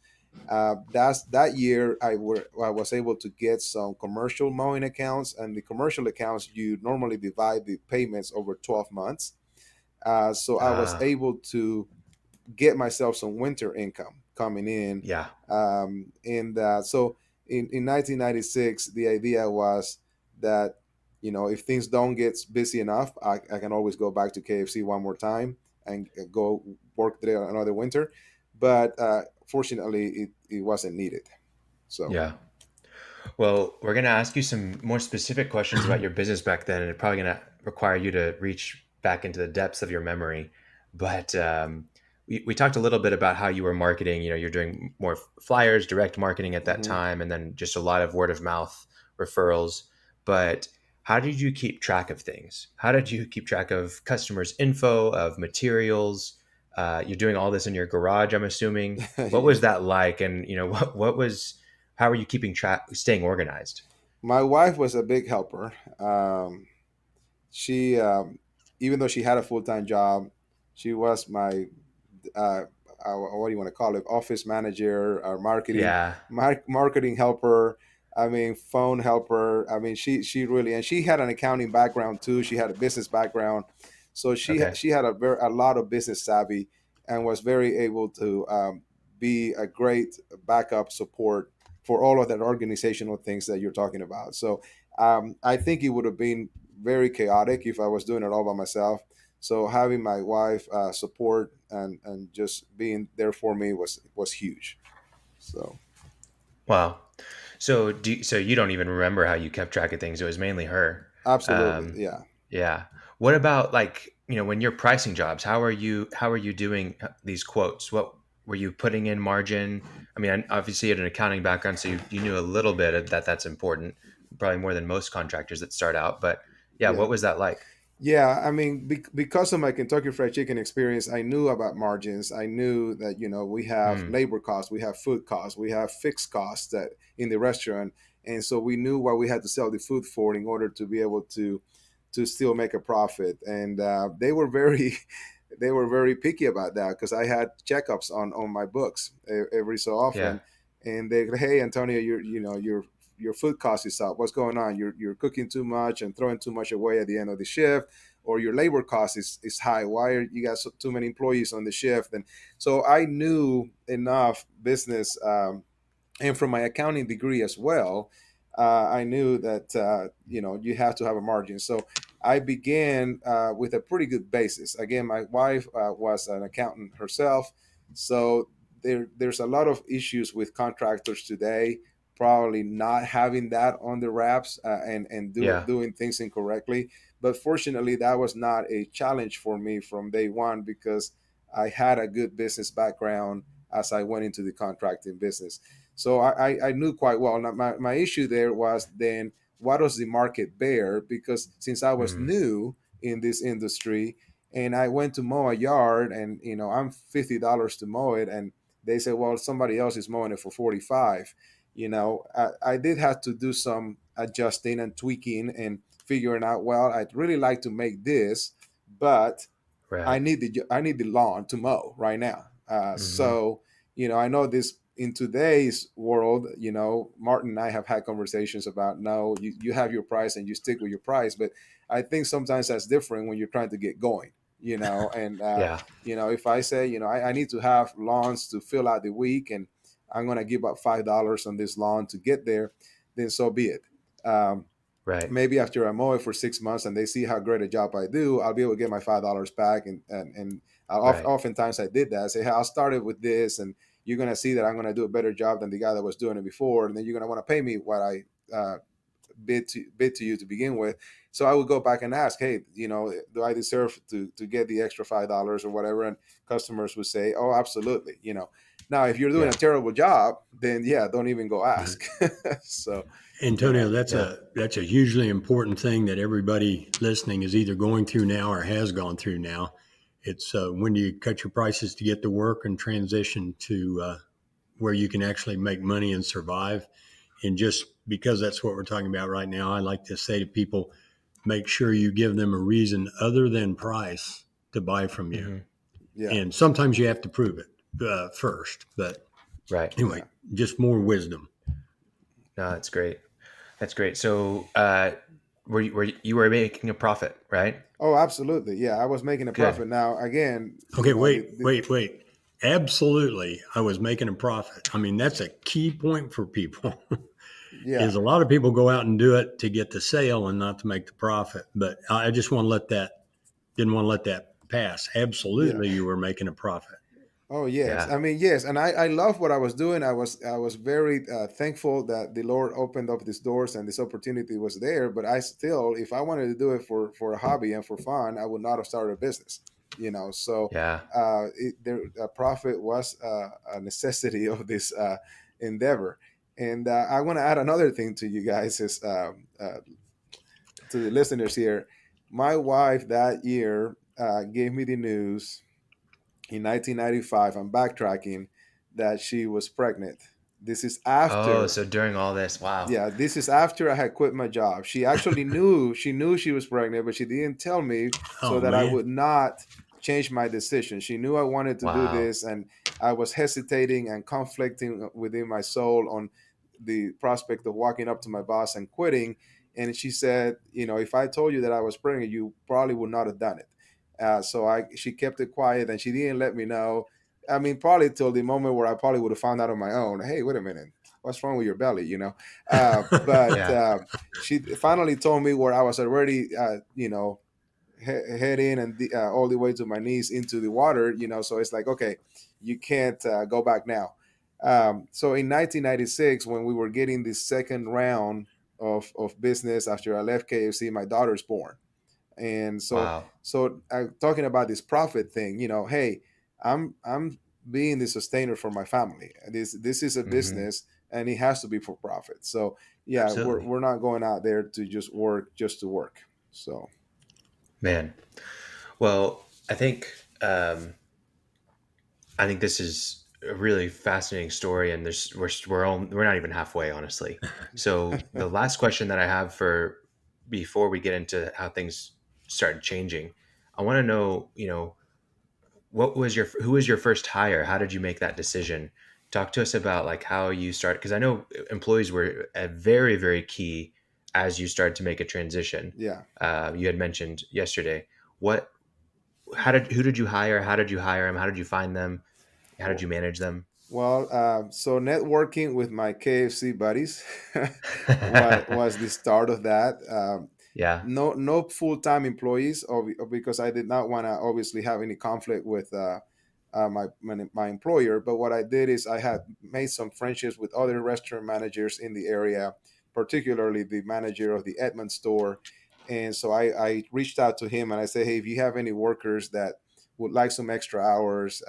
That year I was able to get some commercial mowing accounts, and the commercial accounts you normally divide the payments over 12 months. So I was Ah. able to get myself some winter income coming in. Yeah. So in 1996, the idea was that, if things don't get busy enough, I can always go back to KFC one more time and go work there another winter. But fortunately, it wasn't needed. So Yeah. Well, we're going to ask you some more specific questions about your business back then, and it's probably going to require you to reach back into the depths of your memory. But we talked a little bit about how you were marketing. You're doing more flyers, direct marketing at that mhm. time, and then just a lot of word of mouth referrals. But how did you keep track of things? How did you keep track of customers' info, of materials? You're doing all this in your garage, I'm assuming. What was Yeah. that like? And what was how are you keeping track, staying organized? My wife was a big helper. She, even though she had a full time job, she was my uh, what do you want to call it, office manager or Yeah. marketing helper. I mean, phone helper. I mean, she really, and she had an accounting background too. She had a business background, so Okay. she had a lot of business savvy, and was very able to be a great backup support for all of that organizational things that you're talking about. So I think it would have been very chaotic if I was doing it all by myself. So having my wife support and just being there for me was huge. So Wow. So you don't even remember how you kept track of things. It was mainly her. absolutely, Um, yeah. yeah. What about like, when you're pricing jobs, how are you doing these quotes? What were you putting in margin? I mean, obviously you had an accounting background, so you knew a little bit of that. That's important, probably more than most contractors that start out. But yeah, Yeah. what was that like? Yeah, I mean, because of my Kentucky Fried Chicken experience, I knew about margins. I knew that we have Hmm. labor costs, we have food costs, we have fixed costs that in the restaurant, and so we knew what we had to sell the food for in order to be able to still make a profit. And they were very they were very picky about that because I had checkups on my books every so Yeah. often, and they, hey Antonio, your food cost is up. What's going on? You're cooking too much and throwing too much away at the end of the shift, or your labor cost is high. Why are you got too many employees on the shift? And so I knew enough business, and from my accounting degree as well, I knew that you have to have a margin. So I began with a pretty good basis. Again, my wife was an accountant herself, so there's a lot of issues with contractors today, probably not having that on the wraps, and Yeah. doing things incorrectly. But fortunately, that was not a challenge for me from day one because I had a good business background as I went into the contracting business. So I knew quite well. Now, my issue there was then what does the market bear? Because since I was Hmm. new in this industry and I went to mow a yard and I'm $50 to mow it, and they say, well, somebody else is mowing it for 45. I did have to do some adjusting and tweaking and figuring out, well, I'd really like to make this, but Right. I need the lawn to mow right now. Hmm. So I know this in today's world. Martin and I have had conversations about, no, you have your price and you stick with your price, but I think sometimes that's different when you're trying to get going. And Yeah. if I say I need to have lawns to fill out the week, and I'm going to give up $5 on this lawn to get there, then so be it. Right. Maybe after I mow it for 6 months and they see how great a job I do, I'll be able to get my $5 back. And Right. oftentimes I did that. I say, hey, I'll start it with this, and you're going to see that I'm going to do a better job than the guy that was doing it before, and then you're going to want to pay me what I bid to you to begin with. So I would go back and ask, hey, do I deserve to get the extra $5 or whatever? And customers would say, oh, absolutely. Now if you're doing a Yeah. terrible job, then yeah, don't even go Right. ask. So Antonio, Yeah. that's a hugely important thing that everybody listening is either going through now or has gone through now. It's when you cut your prices to get to work and transition to where you can actually make money and survive. And just because that's what we're talking about right now, I like to say to people, make sure you give them a reason other than price to buy from you. Hmm. yeah, And sometimes you have to prove it first. But Right. anyway, yeah. just more wisdom. No, that's great. That's great. So, were you making a profit, right? Oh, absolutely. Yeah, I was making a Good. profit. Now, again, Okay, wait. Absolutely. I was making a profit. I mean, that's a key point for people. yeah, Is a lot of people go out and do it to get the sale and not to make the profit. But I just want to didn't want to let that pass. yeah. Absolutely, you were making a profit. Oh, yes. Yeah. I mean, yes. And I love what I was doing. I was very thankful that the Lord opened up these doors and this opportunity was there. But I still, if I wanted to do it for a hobby and for fun, I would not have started a business. So Yeah. a profit was a necessity of this endeavor. And I want to add another thing to you guys is to the listeners here. My wife that year gave me the news in 1995. I'm backtracking, that she was pregnant. This is Oh, after, so during all this, wow. yeah, this is after I had quit my job. She actually knew, she was pregnant, but she didn't tell me so Oh that I man. would not change my decision. She knew I wanted to do Wow. this, and I was hesitating and conflicting within my soul on the prospect of walking up to my boss and quitting. And she said, if I told you that I was pregnant, you probably would not have done it. She kept it quiet, and she didn't let me know. I mean, probably till the moment where I probably would have found out on my own. Hey, wait a minute, what's wrong with your belly? But Yeah. she finally told me where I was already, head in and all the way to my knees into the water. So it's like, okay, you can't go back now. So in 1996, when we were getting the second round of business after I left KFC, my daughter's born. And Wow. talking about this profit thing, hey, I'm being the sustainer for my family. This is a Hmm. business, and it has to be for profit. So yeah, we're, Absolutely. we're not going out there to just work just to work. So Man. Well, um, I think this is a really fascinating story, and we're not even halfway, honestly. So the last question that I have for before we get into how things started changing, I want to know, who was your first hire? How did you make that decision? Talk to us about like how you start, because I know employees were a very, very key as you started to make a transition. yeah. You had mentioned yesterday. What, who did you hire? How did you hire them? How did you find them? How did you manage them? Well, so networking with my KFC buddies was the start of that. Yeah. No full time employees, because I did not want to obviously have any conflict with my employer. But what I did is I had made some friendships with other restaurant managers in the area, particularly the manager of the Edmond store. And so I reached out to him and I said, hey, if you have any workers that would like some extra hours,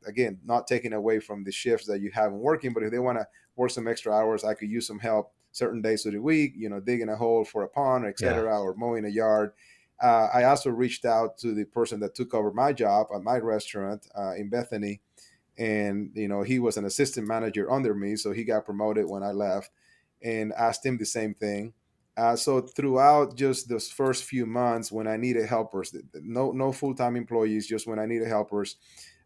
again, not taking away from the shifts that you have in working, but if they want to work some extra hours, I could use some help certain days of the week, digging a hole for a pond, Yeah. etc., or mowing a yard. I also reached out to the person that took over my job at my restaurant in Bethany, and he was an assistant manager under me, so he got promoted when I left, and asked him the same thing. So throughout just those first few months, when I needed helpers, no full time employees, just when I needed helpers,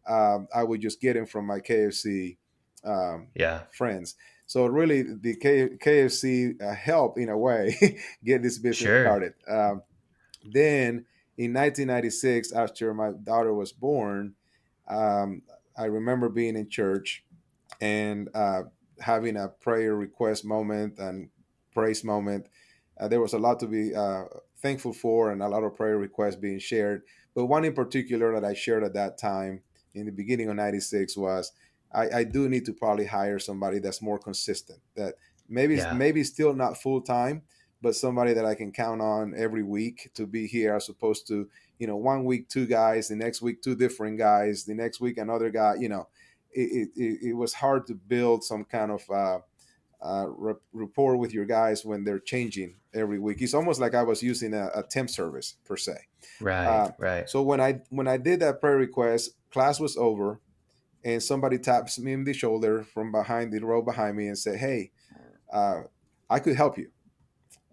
I would just get them from my KFC Yeah. friends. So really, the KFC helped in a way get this business Sure. started. Then in 1996, after my daughter was born, um, I remember being in church and having a prayer request moment and praise moment. There was a lot to be thankful for, and a lot of prayer requests being shared. But one in particular that I shared at that time in the beginning of 96 was I do need to probably hire somebody that's more consistent, that Yeah. maybe still not full time, but somebody that I can count on every week to be here, as opposed to, one week two guys, the next week two different guys, the next week another guy. It was hard to build some kind of rapport with your guys when they're changing every week. It's almost like I was using a temp service per se. Right. Uh, Right. so when I did that prayer request, class was over, and somebody taps me in the shoulder from behind the row behind me and said, "Hey, uh, I could help you."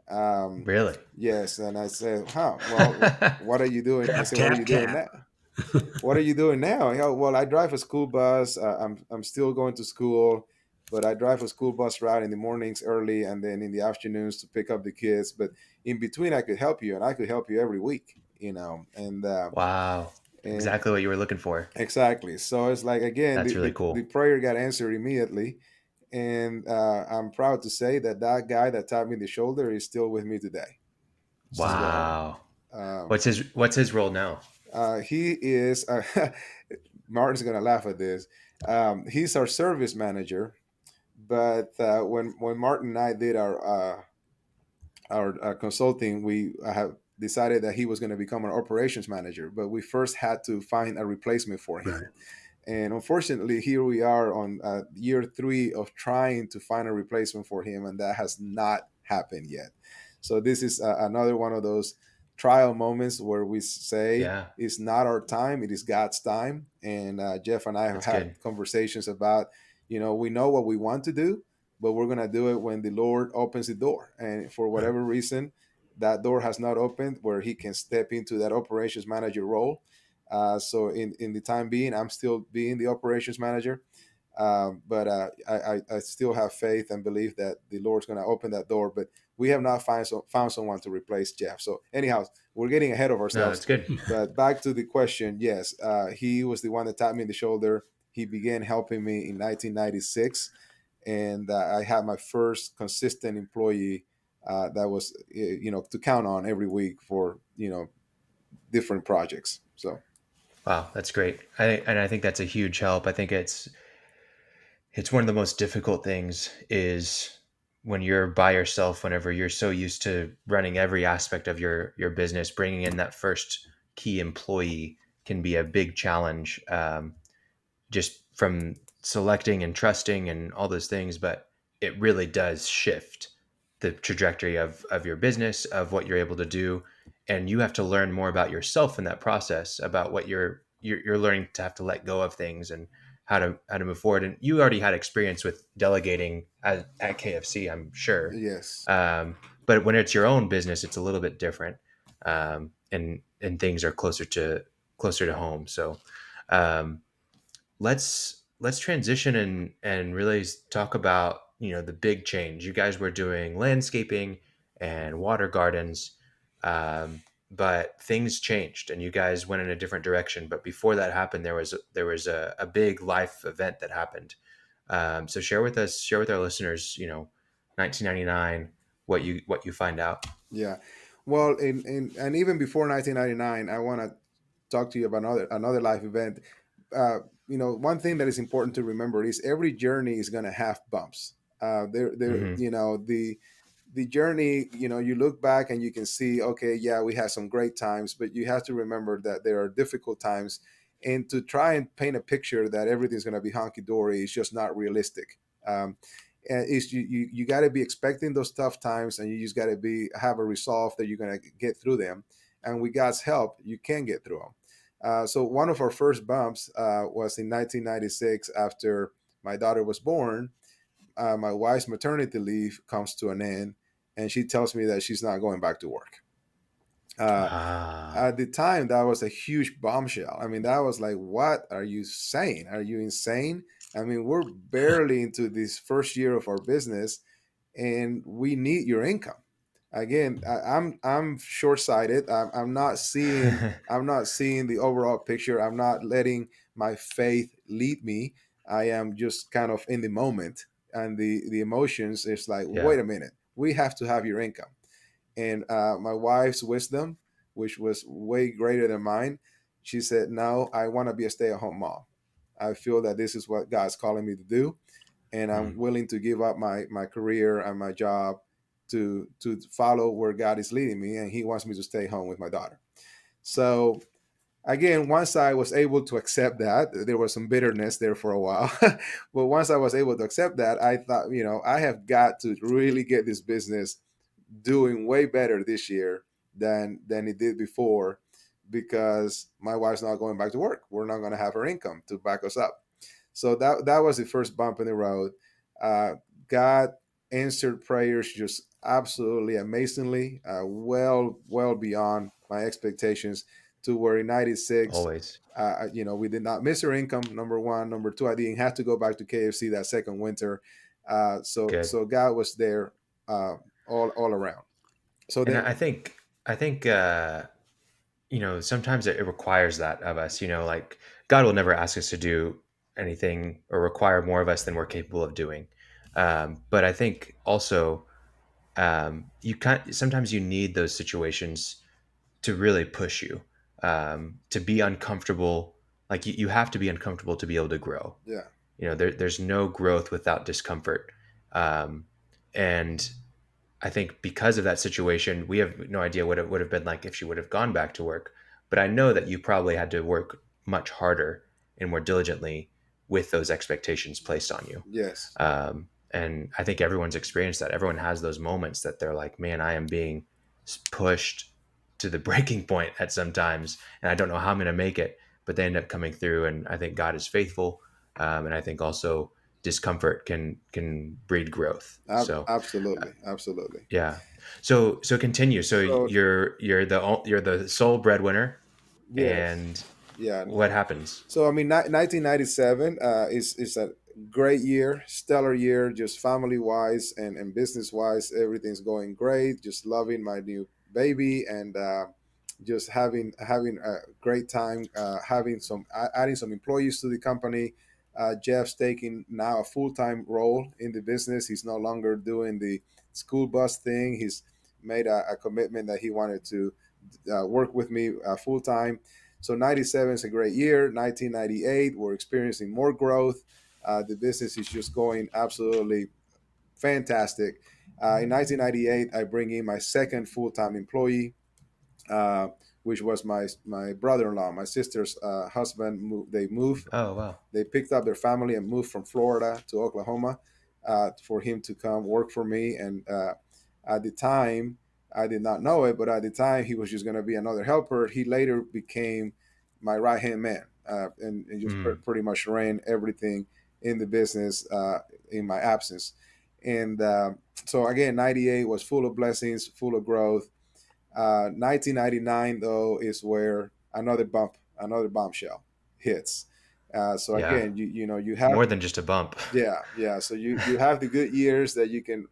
Um, Really? yes, and I said, "Huh? Well, what are you doing?" I Tap, said, "What are you tap, doing tap. now?" What are you doing now? Well, I drive a school bus. I'm still going to school, but I drive a school bus route in the mornings early, and then in the afternoons to pick up the kids. But in between, I could help you, and I could help you every week. Wow. And Exactly what you were looking for. exactly. So it's like, again, That's the, really the, the cool. prayer got answered immediately, and I'm proud to say that guy that tapped me in the shoulder is still with me today. So Wow. um, What's his role now? he is. Martin's gonna laugh at this. He's our service manager, but when Martin and I did our consulting, we have decided that he was going to become an operations manager. But we first had to find a replacement for him, Right. and unfortunately, here we are on year three of trying to find a replacement for him, and that has not happened yet. So this is another one of those trial moments where we say Yeah, it's not our time, it is God's time. And Jeff and I have that's had good. conversations about, we know what we want to do, but we're going to do it when the Lord opens the door. And for Right. whatever reason, that door has not opened where he can step into that operations manager role. So in the time being, I'm still being the operations manager. But I still have faith and believe that the Lord's going to open that door. But we have not found someone to replace Jeff. So anyhow, we're getting ahead of No, ourselves. that's good. But back to the question, yes, he was the one that tapped me in the shoulder. He began helping me in 1996, and I had my first consistent employee that was to count on every week for different projects. So Wow, that's great. I think that's a huge help. I think it's one of the most difficult things is when you're by yourself, whenever you're so used to running every aspect of your business, bringing in that first key employee can be a big challenge, just from selecting and trusting and all those things. But it really does shift the trajectory of your business, of what you're able to do. And you have to learn more about yourself in that process, about what you're learning to have to let go of things and how to move forward. And you already had experience with delegating at KFC, I'm sure. yes. But when it's your own business, it's a little bit different, and things are closer to home. So um, let's transition and really talk about the big change. You guys were doing landscaping and water gardens, but things changed and you guys went in a different direction. But before that happened, there was a big life event that happened. So share with our listeners, 1999, what you find out. Yeah. Well, and even before 1999, I want to talk to you about another life event. Uh, one thing that is important to remember is every journey is going to have bumps. Hmm. The journey, you look back and you can see, okay, yeah, we had some great times, but you have to remember that there are difficult times, and to try and paint a picture that everything's going to be honky dory is just not realistic. Um, and is you got to be expecting those tough times, and you just got to be have a resolve that you're going to get through them, and with God's help you can get through them. So one of our first bumps was in 1996 after my daughter was born. My wife's maternity leave comes to an end, and she tells me that she's not going back to work. uh, Ah, at the time, that was a huge bombshell. I mean, that was like, what are you saying? Are you insane? I mean, we're barely into this first year of our business, and we need your income. Again, I'm short sighted. I'm not seeing the overall picture. I'm not letting my faith lead me. I am just kind of in the moment, and the emotions is like, yeah, wait a minute, we have to have your income. And my wife's wisdom, which was way greater than mine, she said, no, I want to be a stay-at-home mom. I feel that this is what God's calling me to do, and mm, I'm willing to give up my career and my job to follow where God is leading me, and He wants me to stay home with my daughter. So again, once I was able to accept that, there was some bitterness there for a while, but once I was able to accept that, I thought, I have got to really get this business doing way better this year than it did before, because my wife's not going back to work. We're not going to have her income to back us up. So that was the first bump in the road. Uh, God answered prayers just absolutely amazingly, well beyond my expectations. To where in '96, always we did not miss her income. Number one, number two, I didn't have to go back to KFC that second winter. So good. so God was there uh, all around. So And then, I think sometimes it requires that of us. Like God will never ask us to do anything or require more of us than we're capable of doing. But I think also, you can't. Sometimes you need those situations to really push you, to be uncomfortable. Like you have to be uncomfortable to be able to grow. yeah, There's no growth without discomfort. Um, and I think because of that situation, we have no idea what it would have been like if she would have gone back to work. But I know that you probably had to work much harder and more diligently with those expectations placed on you. yes, And I think everyone's experienced that. Everyone has those moments that they're like, man, I am being pushed to the breaking point at some times, and I don't know how I'm going to make it. But they end up coming through, and I think God is faithful. And I think also discomfort can breed growth. So absolutely, absolutely. yeah. So continue. So So you're the sole breadwinner, yes, and yeah. what happens? So I mean, 1997 is a great year, stellar year, just family wise and business wise. Everything's going great. Just loving my new baby and just having a great time. Having some adding some employees to the company. Jeff's taking now a full time role in the business. He's no longer doing the school bus thing. He's made a commitment that he wanted to work with me full time. So 97 is a great year. 1998, we're experiencing more growth. The business is just going absolutely fantastic. In 1998, I bring in my second full-time employee, uh, which was my brother-in-law, my sister's husband. They moved. Oh, wow. They picked up their family and moved from Florida to Oklahoma for him to come work for me. And at the time, I did not know it, but at the time, he was just going to be another helper. He later became my right hand man and just pretty much ran everything in the business in my absence. And so, again, 98 was full of blessings, full of growth. 1999 though is where another bombshell hits. So Yeah. again, you have More than just a bump. yeah. So you have the good years that you can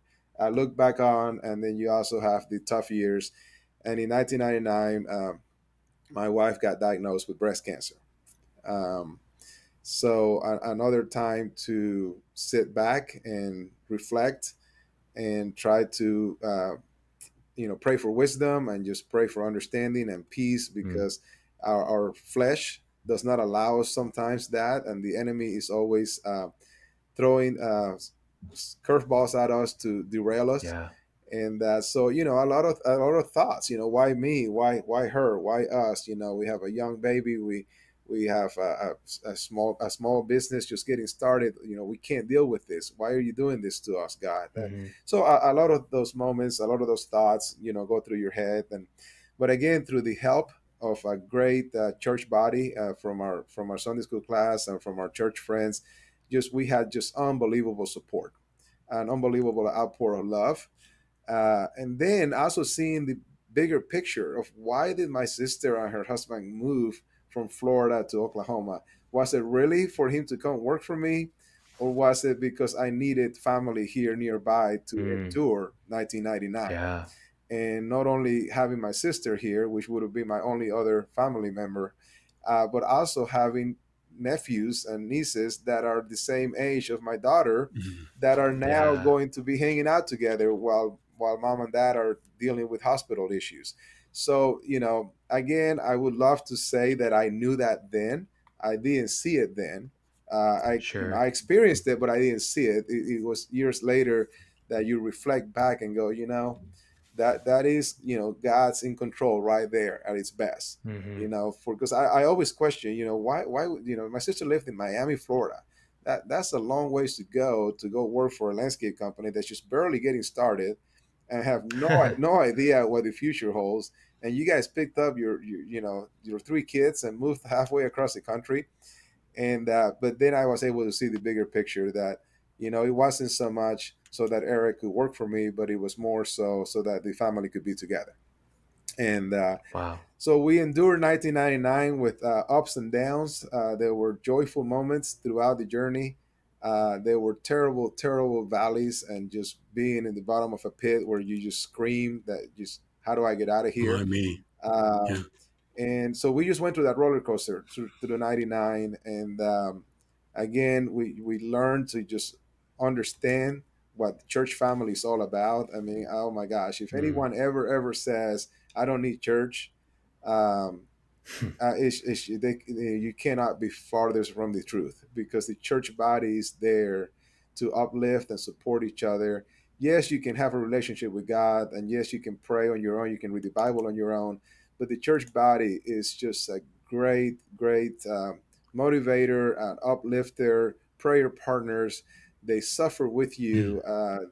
look back on, and then you also have the tough years. And in 1999, my wife got diagnosed with breast cancer. Um, so another time to sit back and reflect and try to pray for wisdom and just pray for understanding and peace because our flesh does not allow us sometimes that, and the enemy is always throwing curveballs at us to derail us. Yeah. And so a lot of thoughts. Why me? Why her? Why us? We have a young baby. We have a small business just getting started. We can't deal with this. Why are you doing this to us, God? So a lot of those moments, a lot of those thoughts, go through your head. But again, through the help of a great church body from our Sunday school class and from our church friends, we had just unbelievable support, an unbelievable outpour of love, and then also seeing the bigger picture of why did my sister and her husband move from Florida to Oklahoma? Was it really for him to come work for me? Or was it because I needed family here nearby to endure 1999? Yeah. And not only having my sister here, which would have been my only other family member, but also having nephews and nieces that are the same age of my daughter that are now Yeah. going to be hanging out together while mom and dad are dealing with hospital issues. So, again, I would love to say that I knew that then. I didn't see it then. I Sure. experienced it, but I didn't see it. It was years later that you reflect back and go, that is, God's in control right there at its best. For because I always question, why would, my sister lived in Miami, Florida. That's a long ways to go work for a landscape company that's just barely getting started and have no idea what the future holds. And you guys picked up your three kids and moved halfway across the country. And but then I was able to see the bigger picture that it wasn't so much so that Eric could work for me, but it was more so that the family could be together. And Wow. so we endured 1999 with ups and downs. There were joyful moments throughout the journey. There were terrible, terrible valleys, and just being in the bottom of a pit where you just scream that just how do I get out of here? Why me? Yeah. Um, and so we just went through that roller coaster through the 99. And again, we learned to just understand what the church family is all about. I mean, oh my gosh, if anyone ever says, I don't need church, um, you cannot be farthest from the truth because the church body is there to uplift and support each other. Yes, you can have a relationship with God, and yes, you can pray on your own. You can read the Bible on your own, but the church body is just a great motivator, and uplifter, prayer partners. They suffer with you,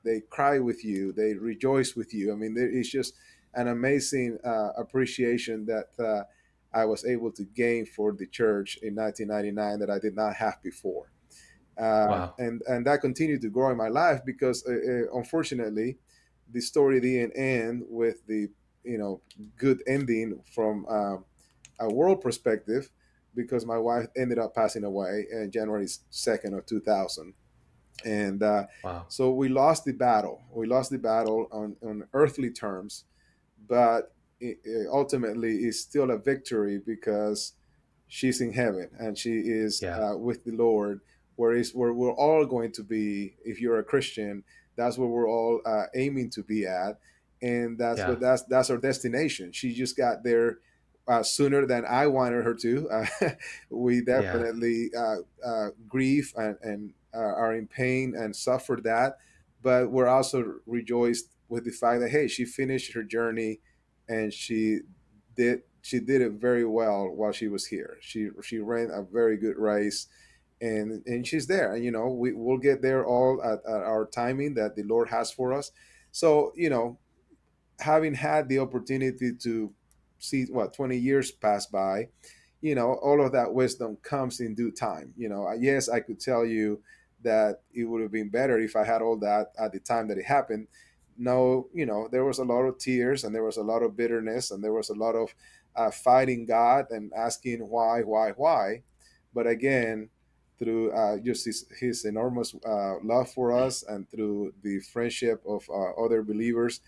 they cry with you, they rejoice with you. I mean, it's just an amazing appreciation that. I was able to gain for the church in 1999 that I did not have before. Wow. And that continued to grow in my life because unfortunately, the story didn't end with the good ending from a world perspective. because my wife ended up passing away in January 2nd of 2000. And Wow. so we lost the battle. We lost the battle on earthly terms, but ultimately it's still a victory because she's in heaven and she is Yeah. with the Lord, where we're all going to be. If you're a Christian, that's where we're all aiming to be at, and Yeah. that's our destination. She just got there sooner than I wanted her to. We Yeah. definitely grieve and are in pain and suffer that, but we're also rejoiced with the fact that hey, she finished her journey and she did it very well while she was here. She ran a very good race, and she's there. And we'll get there all at our timing that the Lord has for us. So having had the opportunity to see what 20 years pass by, all of that wisdom comes in due time. Yes, I could tell you that it would have been better if I had all that at the time that it happened. No, there was a lot of tears and there was a lot of bitterness and there was a lot of fighting God and asking why. But again, through just his enormous love for us and through the friendship of other believers,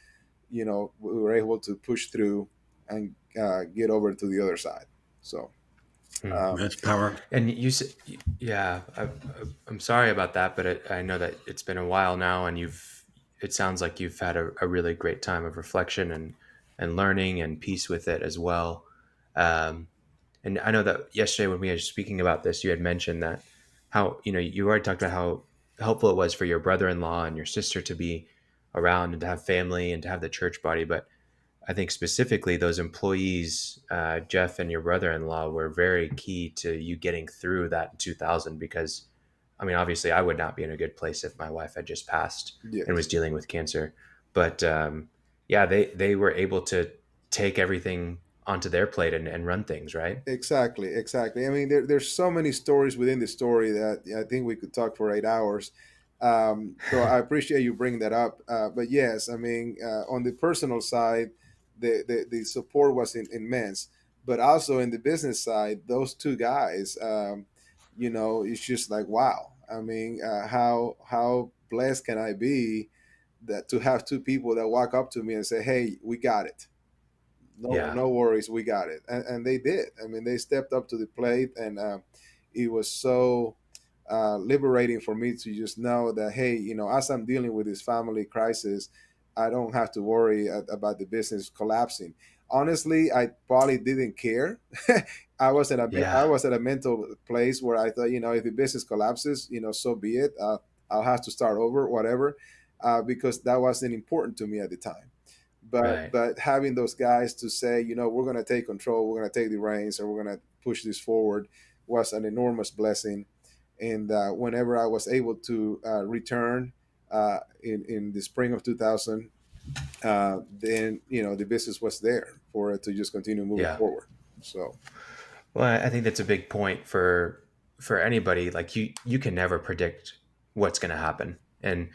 we were able to push through and get over to the other side. So, Hmm. That's power. And you said, yeah, I'm sorry about that, but I know that it's been a while now, and it sounds like you've had a really great time of reflection and learning and peace with it as well. Um, and I know that yesterday when we were speaking about this, you had mentioned that how, you already talked about how helpful it was for your brother-in-law and your sister to be around and to have family and to have the church body. But I think specifically those employees, Jeff and your brother-in-law, were very key to you getting through that in 2000. Because, I mean, obviously, I would not be in a good place if my wife had just passed and was yes. dealing with cancer. But yeah, they were able to take everything onto their plate and run things, right. Exactly. I mean, there's so many stories within the story that I think we could talk for 8 hours. So I appreciate you bringing that up. But yes, I mean, on the personal side, the support was immense. But also in the business side, those two guys, it's just like wow. I mean, how blessed can I be that to have two people that walk up to me and say, "Hey, we got it. No, Yeah, no worries, we got it," and they did. I mean, they stepped up to the plate, and it was so liberating for me to just know that hey, as I'm dealing with this family crisis, I don't have to worry about the business collapsing. Honestly, I probably didn't care. I yeah, was at a mental place where I thought, if the business collapses, so be it. I'll have to start over, whatever, because that wasn't important to me at the time. but right. but having those guys to say, we're going to take control, we're going to take the reins, and we're going to push this forward was an enormous blessing. And whenever I was able to return in the spring of 2000, then the business was there for it to just continue moving Yeah. forward. So Well, I think that's a big point for anybody. Like you can never predict what's going to happen, and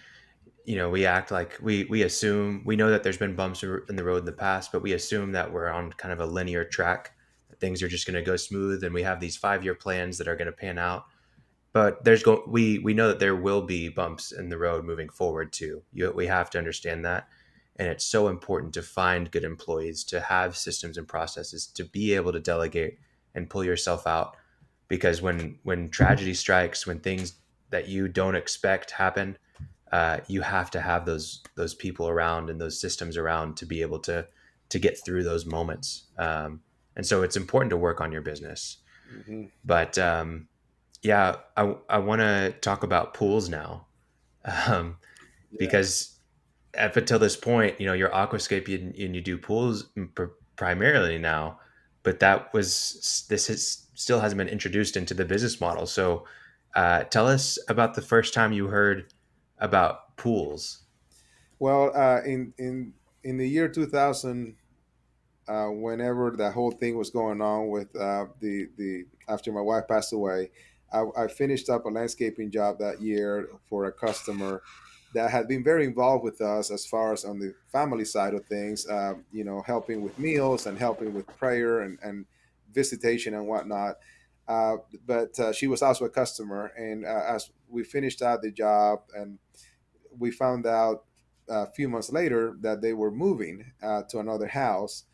we act like we assume we know that there's been bumps in the road in the past, but we assume that we're on kind of a linear track. That things are just going to go smooth, and we have these 5-year plans that are going to pan out. But we know that there will be bumps in the road moving forward too. We have to understand that, and it's so important to find good employees, to have systems and processes, to be able to delegate and pull yourself out. Because when tragedy strikes, when things that you don't expect happen, you have to have those people around and those systems around to be able to get through those moments. And so it's important to work on your business. mhm. But yeah, I want to talk about pools now, um, Yeah. because up until this point, your aquascape and you do pools primarily now, but still hasn't been introduced into the business model. So, tell us about the first time you heard about pools. Well, in the year 2000, whenever that whole thing was going on with the after my wife passed away, I finished up a landscaping job that year for a customer that had been very involved with us as far as on the family side of things, helping with meals and helping with prayer and visitation and whatnot. Uh, but she was also a customer, and as we finished out the job, and we found out a few months later that they were moving to another house,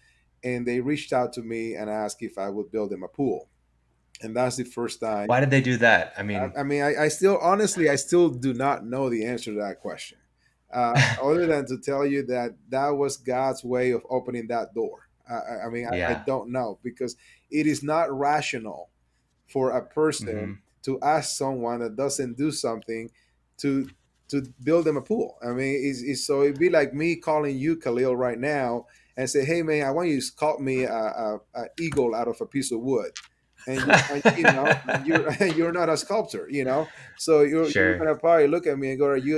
and they reached out to me and asked if I would build them a pool. And that's the first time. Why did they do that? I mean, I still, honestly, I still do not know the answer to that question, other than to tell you that that was God's way of opening that door. I yeah. don't know, because it is not rational for a person Hmm. to ask someone that doesn't do something to build them a pool. I mean, so it'd be like me calling you, Khalil, right now and say, "Hey, man, I want you to sculpt me a eagle out of a piece of wood." And you're you're not a sculptor, so you're Sure. gonna probably look at me and go, are you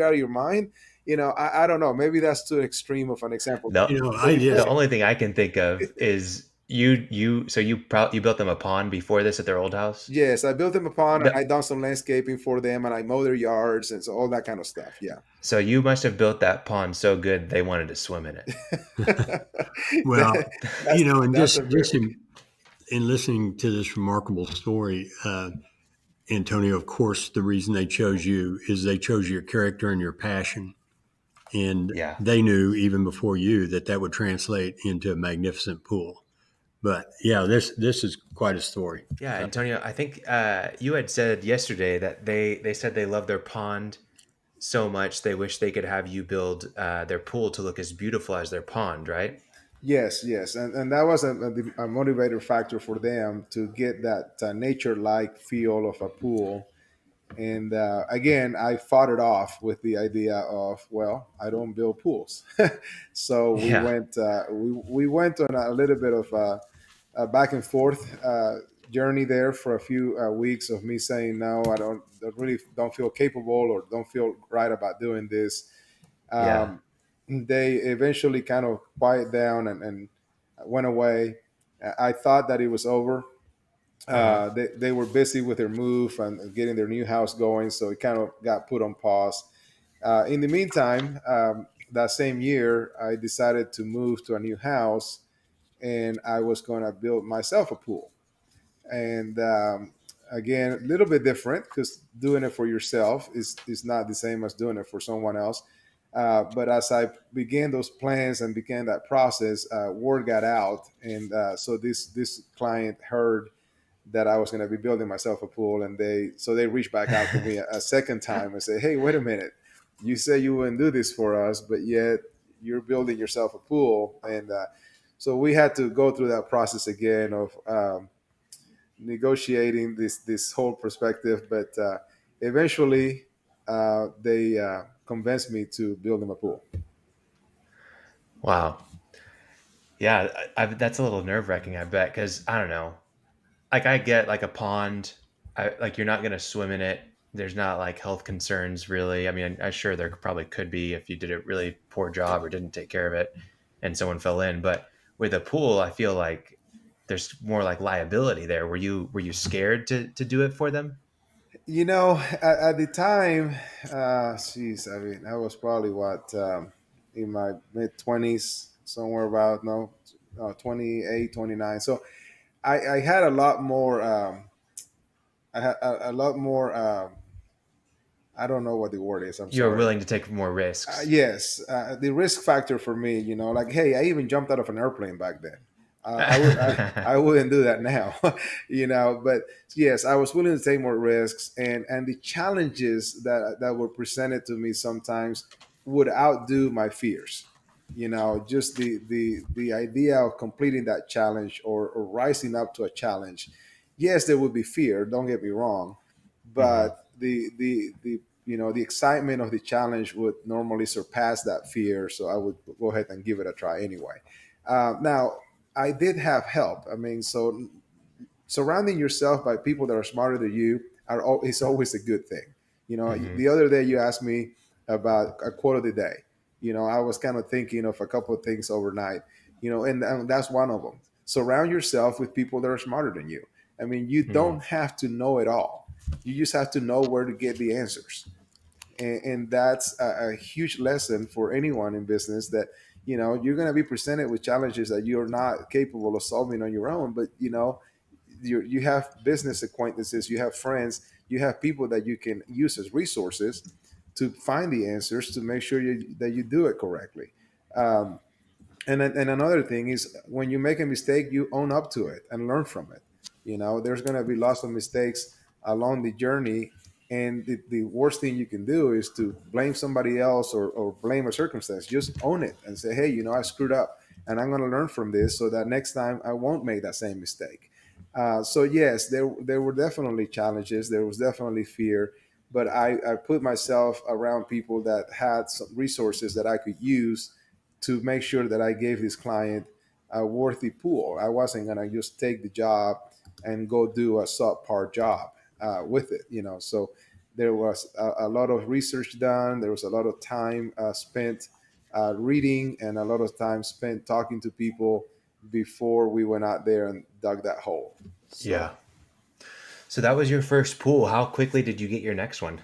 out of your mind? I don't know, maybe that's too extreme of an example, The You know, but I the the just point. only thing I can think of is you built them a pond before this at their old house. Yes, I built them a pond, and The, I done some landscaping for them, and I mow their yards and so all that kind of stuff. Yeah. so you must have built that pond so good they wanted to swim in it. well, that's and that's a just very. in listening to this remarkable story, Antonio, of course, the reason they chose you is they chose your character and your passion. And Yeah. they knew even before you that that would translate into a magnificent pool. But yeah, this is quite a story. Yeah, Antonio, I think you had said yesterday that they said they love their pond so much they wish they could have you build their pool to look as beautiful as their pond, right? Yes, yes, and that was a motivator factor for them to get that nature-like feel of a pool. And again, I fought it off with the idea of, well, I don't build pools. So Yeah. we went on a little bit of a back and forth journey there for a few weeks of me saying no, I really don't feel capable or don't feel right about doing this. Yeah. Um, they eventually kind of quiet down and went away. I thought that it was over. Uh-huh. They were busy with their move and getting their new house going, so it kind of got put on pause. In the meantime, that same year, I decided to move to a new house, and I was going to build myself a pool. And again, a little bit different, because doing it for yourself is not the same as doing it for someone else. But as I began those plans and began that process, word got out, and so this client heard that I was going to be building myself a pool, and they reached back out to me a second time and said, "Hey, wait a minute, you say you wouldn't do this for us, but yet you're building yourself a pool." And so we had to go through that process again of negotiating this whole perspective, but eventually they convinced me to build them a pool. Wow. Yeah, that's a little nerve wracking, I bet, because I don't know. Like I get like a pond, like you're not gonna swim in it. There's not like health concerns really. I mean, I'm sure there probably could be if you did a really poor job or didn't take care of it, and someone fell in. But with a pool, I feel like there's more like liability there. Were you scared to do it for them? At the time, geez, I mean, I was probably what, in my mid 20s, somewhere about, no, 28, 29. So I had a lot more, I had a lot more, I don't know what the word is. I'm You're sorry. willing to take more risks. Yes, the risk factor for me, like, hey, I even jumped out of an airplane back then. I wouldn't do that now, But yes, I was willing to take more risks, and the challenges that were presented to me sometimes would outdo my fears. Just the idea of completing that challenge, or rising up to a challenge. Yes, there would be fear. Don't get me wrong, Hmm. but the excitement of the challenge would normally surpass that fear, so I would go ahead and give it a try anyway. Now, I did have help. I mean, so surrounding yourself by people that are smarter than you is always a good thing. Hmm. The other day you asked me about a quote of the day. I was kind of thinking of a couple of things overnight. And that's one of them. Surround yourself with people that are smarter than you. I mean, you Hmm. don't have to know it all. You just have to know where to get the answers. And that's a huge lesson for anyone in business, that you're going to be presented with challenges that you're not capable of solving on your own, but you have business acquaintances, you have friends, you have people that you can use as resources to find the answers to make sure that you do it correctly. Um, and another thing is when you make a mistake, you own up to it and learn from it. There's going to be lots of mistakes along the journey, and the worst thing you can do is to blame somebody else or blame a circumstance. Just own it and say, hey, I screwed up, and I'm going to learn from this so that next time I won't make that same mistake. So yes, there were definitely challenges. There was definitely fear, but I put myself around people that had some resources that I could use to make sure that I gave this client a worthy pool. I wasn't gonna just take the job and go do a subpar job with it. So there was a lot of research done. There was a lot of time spent reading, and a lot of time spent talking to people before we went out there and dug that hole. So, Yeah. So that was your first pool. How quickly did you get your next one?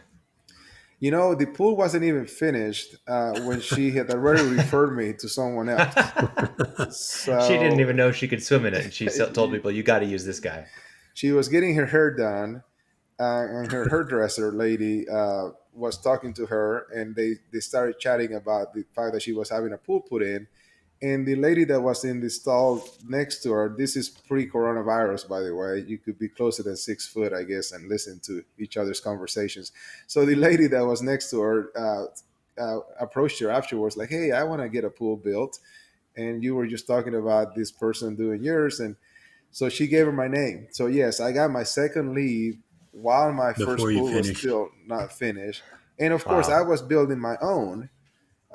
the pool wasn't even finished when she had already referred me to someone else. She didn't So even know she could swim in it, and she told people, "You got to use this guy." she was getting her hair done, and her hairdresser lady was talking to her, and they started chatting about the fact that she was having a pool put in. And the lady that was in the stall next to her, this is pre-coronavirus, by the way. You could be closer than 6 foot, I guess, and listen to each other's conversations. So the lady that was next to her approached her afterwards, like, "Hey, I want to get a pool built, and you were just talking about this person doing yours." And so she gave her my name. So yes, I got my second lead while my Before first you pool was finished. still not finished. And of course, I Wow. was building my own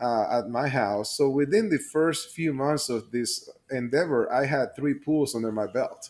at my house. So within the first few months of this endeavor, I had 3 pools under my belt.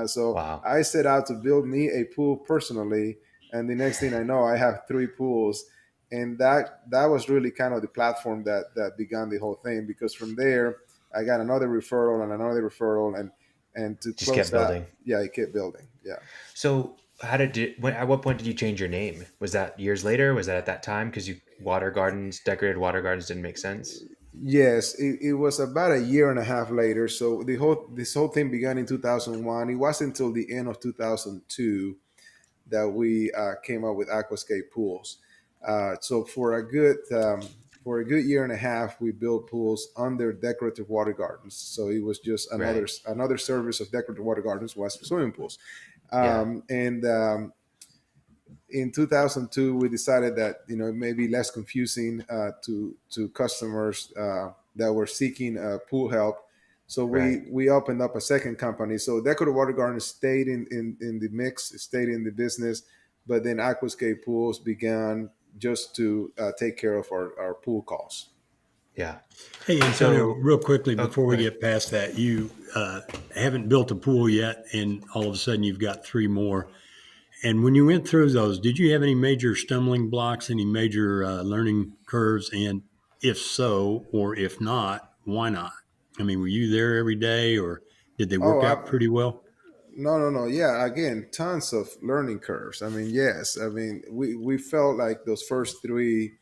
So Wow. I set out to build me a pool personally, and the next thing I know, I have 3 pools, and that was really kind of the platform that began the whole thing. Because from there, I got another referral and another referral, and to Just close kept that, building. yeah, it kept building. Yeah. So at what point did you change your name? Was that years later? Was that at that time? Because decorated water gardens didn't make sense. Yes, it was about a year and a half later. So this whole thing began in 2001. It wasn't until the end of 2002 that we came up with Aquascape pools. So for a good year and a half, we built pools under decorative water gardens. So it was just Right. another service of decorative water gardens was swimming pools. Yeah. And In 2002, we decided that it may be less confusing to customers that were seeking pool help. So Right. we opened up a second company. So Decorative Water Gardens stayed in the mix, stayed in the business, but then Aquascape Pools began just to take care of our pool costs. Yeah. Hey, Antonio, So, real quickly oh, before go we ahead. get past that, you haven't built a pool yet, and all of a sudden you've got 3 more. And when you went through those, did you have any major stumbling blocks, any major learning curves? And if so, or if not, why not? I mean, were you there every day, or did they Oh, work out pretty well? no. Yeah, again, tons of learning curves. I mean, yes. I mean, we felt like those first three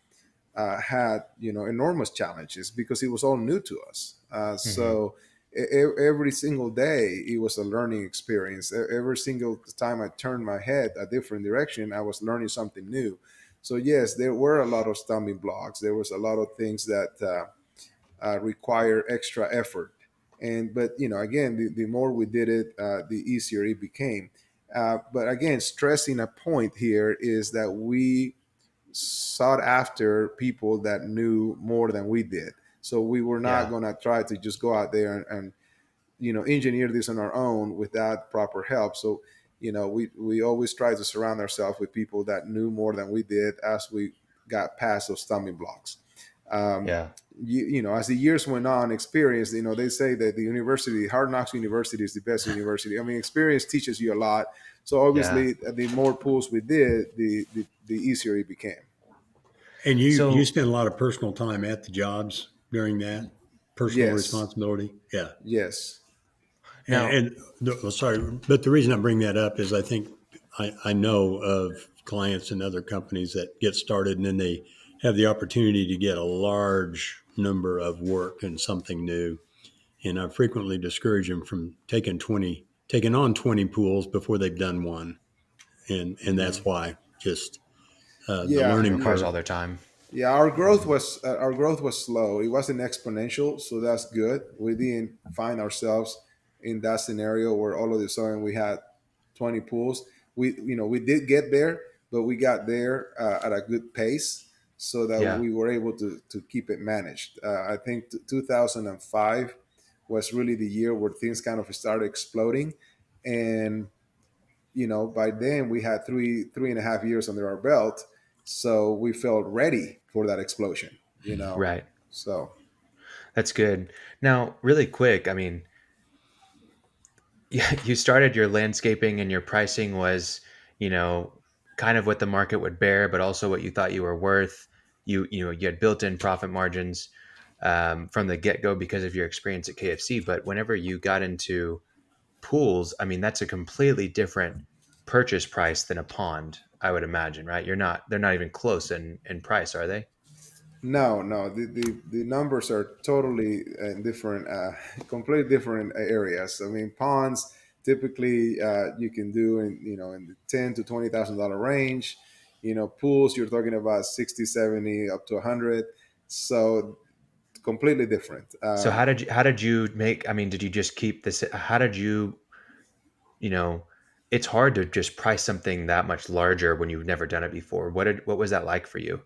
had enormous challenges because it was all new to us. Hmm. Every single day it was a learning experience. Every single time I turned my head a different direction, I was learning something new. So yes, there were a lot of stumbling blocks. There was a lot of things that require extra effort. But again, the more we did it, the easier it became. But again, stressing a point here is that we sought after people that knew more than we did. So we were not Yeah. going to try to just go out there and engineer this on our own without proper help. So we always try to surround ourselves with people that knew more than we did as we got past those stumbling blocks. Um, Yeah. as the years went on, experience, they say that the university, Hard Knocks University, is the best university. I mean, experience teaches you a lot. So Yeah. obviously, the more pools we did, the easier it became. And you So spent a lot of personal time at the jobs during that personal Yes, responsibility. Yeah. yes. now, Well, sorry, but the reason I bring that up is I think I know of clients and other companies that get started and then they have the opportunity to get a large number of work and something new. And I frequently discourage them from taking 20 taken on 20 pools before they've done one. And that's why just the Yeah, learning Requires curve. all their time. yeah. Our growth was slow. It wasn't exponential, so that's good. We didn't find ourselves in that scenario where all of a sudden we had 20 pools. We did get there, but we got there at a good pace, so that Yeah. we were able to keep it managed. I think 2005 was really the year where things kind of started exploding, and by then we had three and a half years under our belt, so we felt ready for that explosion. Right. So That's good. Now, really quick, I mean, you started your landscaping and your pricing was, you know, kind of what the market would bear, but also what you thought you were worth. You had built-in profit margins from the get-go because of your experience at KFC. But whenever you got into pools, I mean, that's a completely different purchase price than a pond, I would imagine, right? They're not even close in price, are they? no, the numbers are totally different, completely different areas. I mean, ponds typically you can do in the $10,000 to $20,000 range. Pools you're talking about 60, 70, up to 100. So completely different. So how did you make, I mean, did you just keep this, how did you, you know, it's hard to just price something that much larger when you've never done it before. What was that like for you?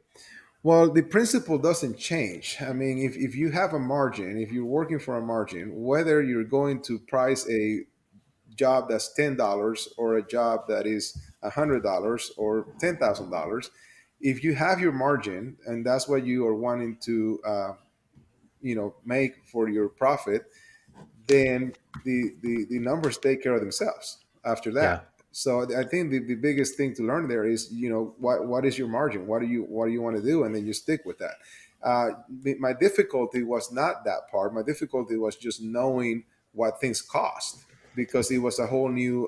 Well, the principle doesn't change. I mean, if you have a margin, if you're working for a margin, whether you're going to price a job that's $10 or a job that is $100 or $10,000, if you have your margin and that's what you are wanting to make for your profit, then the numbers take care of themselves after Yeah. that. So I think the biggest thing to learn there is, what is your margin? What do you want to do? And then you stick with that. My difficulty was not that part. My difficulty was just knowing what things cost, because it was a whole new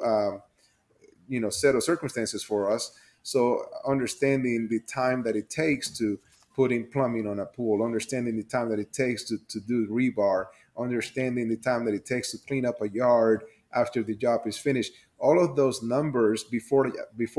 set of circumstances for us. So understanding the time that it takes to put in plumbing on a pool, understanding the time that it takes to do rebar, understanding the time that it takes to clean up a yard after the job is finished, all of those numbers before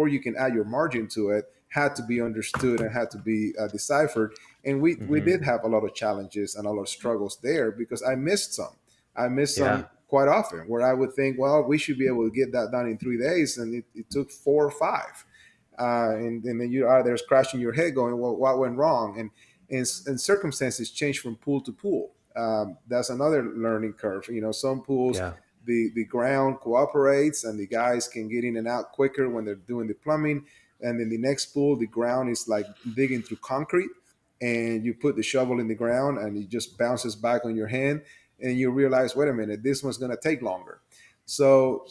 you can add your margin to it had to be understood and had to be deciphered. And we Hmm. did have a lot of challenges and a lot of struggles there, because I missed Yeah. some quite often, where I would think, well, we should be able to get that done in 3 days, and it took 4 or 5. And then you are there scratching your head going, well, what went wrong? And circumstances change from pool to pool. That's another learning curve. Some pools, Yeah. the ground cooperates and the guys can get in and out quicker when they're doing the plumbing. And then the next pool, the ground is like digging through concrete, and you put the shovel in the ground and it just bounces back on your hand, and you realize, wait a minute, this one's going to take longer. So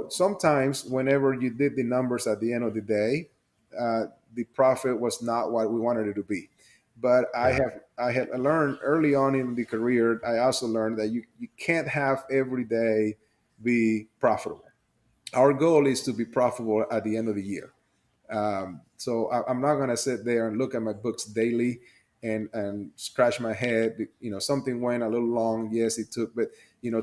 sometimes whenever you did the numbers at the end of the day, the profit was not what we wanted it to be. But I Yeah. have I have learned early on in the career. I also learned that you can't have every day be profitable. Our goal is to be profitable at the end of the year. So I'm not going to sit there and look at my books daily and scratch my head. Something went a little long. Yes, it took, but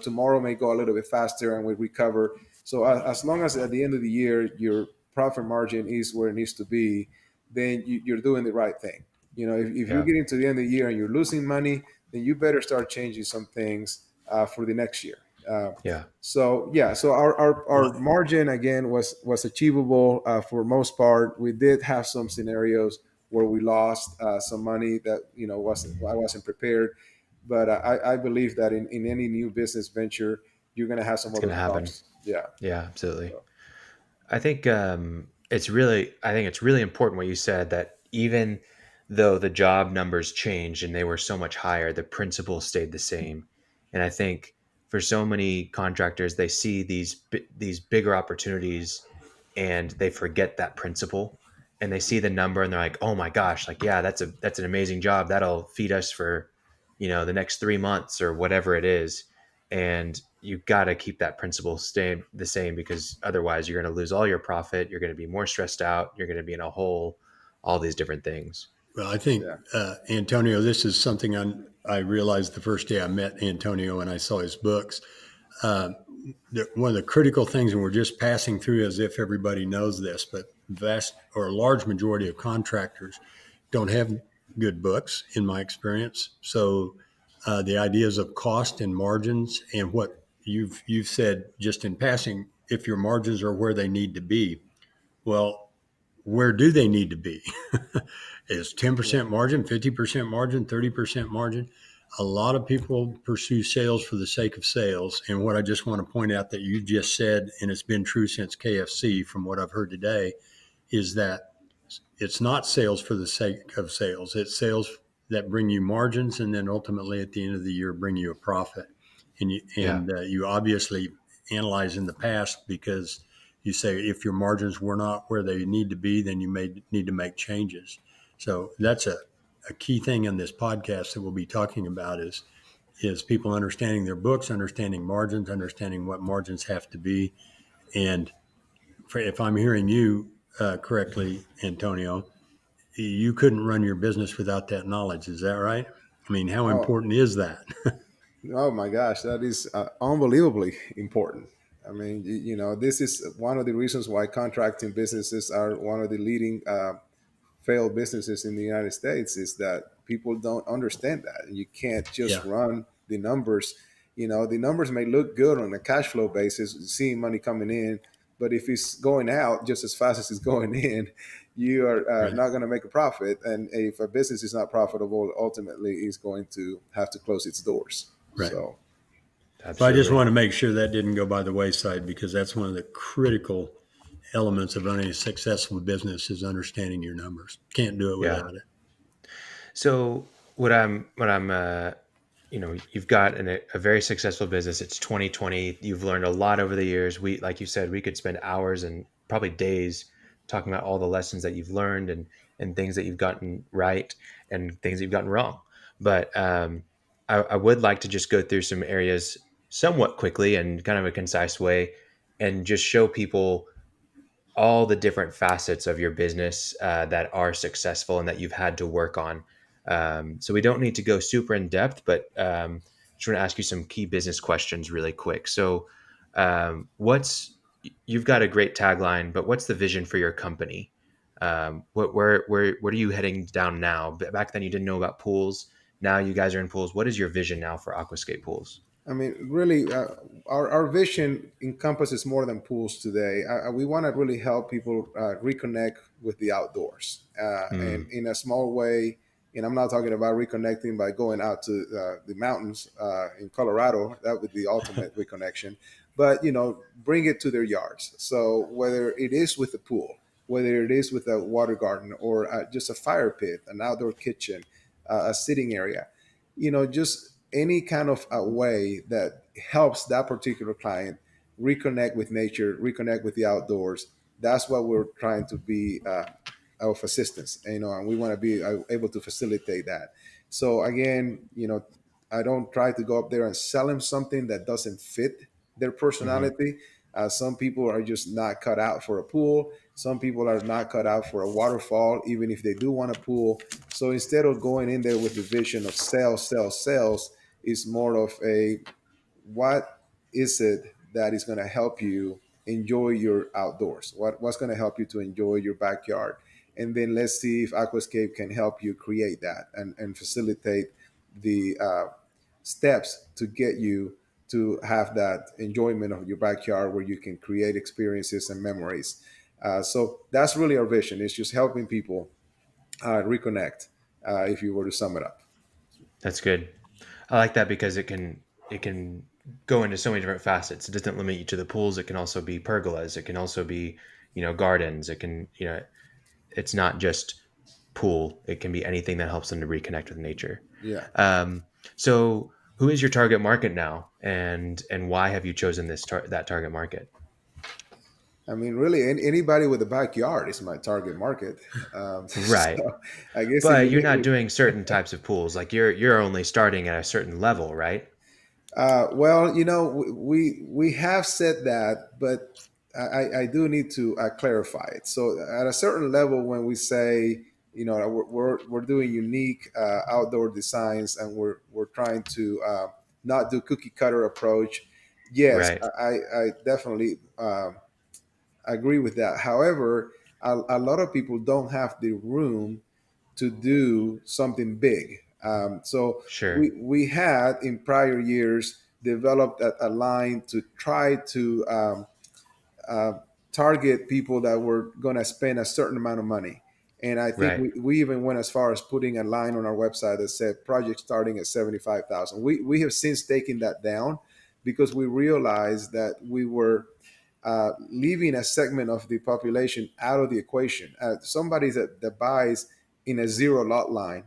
tomorrow may go a little bit faster and we recover. So as long as at the end of the year your profit margin is where it needs to be, then you're doing the right thing. If you're Yeah. getting to the end of the year and you're losing money, then you better start changing some things for the next year. Uh, Yeah. so yeah, so our Well, margin again was achievable for most part. We did have some scenarios where we lost some money that wasn't I wasn't prepared, but I believe that in any new business venture you're going to have some It's of going to those happen. bumps. Yeah. Yeah, absolutely. So, I think it's really important what you said, that even though the job numbers changed and they were so much higher, the principle stayed the same. And I think for so many contractors, they see these bigger opportunities and they forget that principle, and they see the number and they're like, "Oh my gosh, like yeah, that's an amazing job. That'll feed us for, the next 3 months or whatever it is." And you got to keep that principle stay the same, because otherwise you're going to lose all your profit, you're going to be more stressed out, you're going to be in a hole, all these different things. well, I think, yeah. Antonio, this is something I realized the first day I met Antonio and I saw his books. uh, one of the critical things, and we're just passing through as if everybody knows this, but vast or a large majority of contractors don't have good books, in my experience. So the ideas of cost and margins, and what you've said just in passing, if your margins are where they need to be, well, where do they need to be? Is 10% margin, 50% margin, 30% margin? A lot of people pursue sales for the sake of sales. And what I just want to point out that you just said, and it's been true since KFC from what I've heard today, is that it's not sales for the sake of sales. It's sales that bring you margins, and then ultimately at the end of the year bring you a profit. And Yeah. you obviously analyze in the past, because you say if your margins were not where they need to be, then you may need to make changes. So that's a key thing in this podcast that we'll be talking about is people understanding their books, understanding margins, understanding what margins have to be. And if I'm hearing you correctly, Antonio, you couldn't run your business without that knowledge. Is that right? I mean, how Oh, important is that? oh my gosh, that is unbelievably important. I mean, this is one of the reasons why contracting businesses are one of the leading failed businesses in the United States, is that people don't understand that. You can't just Yeah, run the numbers. The numbers may look good on a cash flow basis, seeing money coming in, but if it's going out just as fast as it's going in, you are right. not going to make a profit. And if a business is not profitable, ultimately is going to have to close its doors. Right. So, But I just Absolutely. want to make sure that didn't go by the wayside, because that's one of the critical elements of running a successful business is understanding your numbers. Can't do it Yeah. without it. So you've got a very successful business. It's 2020. You've learned a lot over the years. Like you said, we could spend hours and probably days talking about all the lessons that you've learned and things that you've gotten right and things that you've gotten wrong. But I would like to just go through some areas somewhat quickly and kind of a concise way and just show people all the different facets of your business that are successful and that you've had to work on. So we don't need to go super in depth, but just want to ask you some key business questions really quick. So, what's you've got a great tagline, but what's the vision for your company? Where are you heading down now? Back then, you didn't know about pools. Now you guys are in pools. What is your vision now for Aquascape Pools? I mean, really, our vision encompasses more than pools today. We want to really help people reconnect with the outdoors, and Mm, in a small way. And I'm not talking about reconnecting by going out to the mountains in Colorado. That would be the ultimate reconnection. But bring it to their yards. So whether it is with the pool, whether it is with a water garden, or just a fire pit, an outdoor kitchen, a sitting area, just any kind of a way that helps that particular client reconnect with nature, reconnect with the outdoors. That's what we're trying to be of assistance, and we want to be able to facilitate that. So again, I don't try to go up there and sell them something that doesn't fit their hmm personality. Some people are just not cut out for a pool. Some people are not cut out for a waterfall, even if they do want a pool. So instead of going in there with the vision of sales, sales, sales, it's more of a what is it that is going to help you enjoy your outdoors? What's going to help you to enjoy your backyard? And then let's see if Aquascape can help you create that and facilitate the steps to get you to have that enjoyment of your backyard where you can create experiences and memories. So that's really our vision. It's just helping people reconnect, if you were to sum it up. that's good. I like that because it can go into so many different facets. It doesn't limit you to the pools. It can also be pergolas. It can also be, gardens. It can, it's not just pool. It can be anything that helps them to reconnect with nature. Yeah. So who is your target market now, and why have you chosen that target market? I mean, really, anybody with a backyard is my target market. Right, So I guess if but you you're live not with, doing certain types of pools. Like you're only starting at a certain level, right? well, we have said that, but I do need to clarify it. So at a certain level, when we say, we're doing unique outdoor designs, and we're trying to not do cookie cutter approach. Yes, Right. I definitely agree with that. However, a lot of people don't have the room to do something big. So Sure. we had in prior years developed a line to try to uh, target people that were going to spend a certain amount of money. And I think Right. we even went as far as putting a line on our website that said project starting at 75,000. We have since taken that down because we realized that we were leaving a segment of the population out of the equation. Somebody that buys in a zero lot line,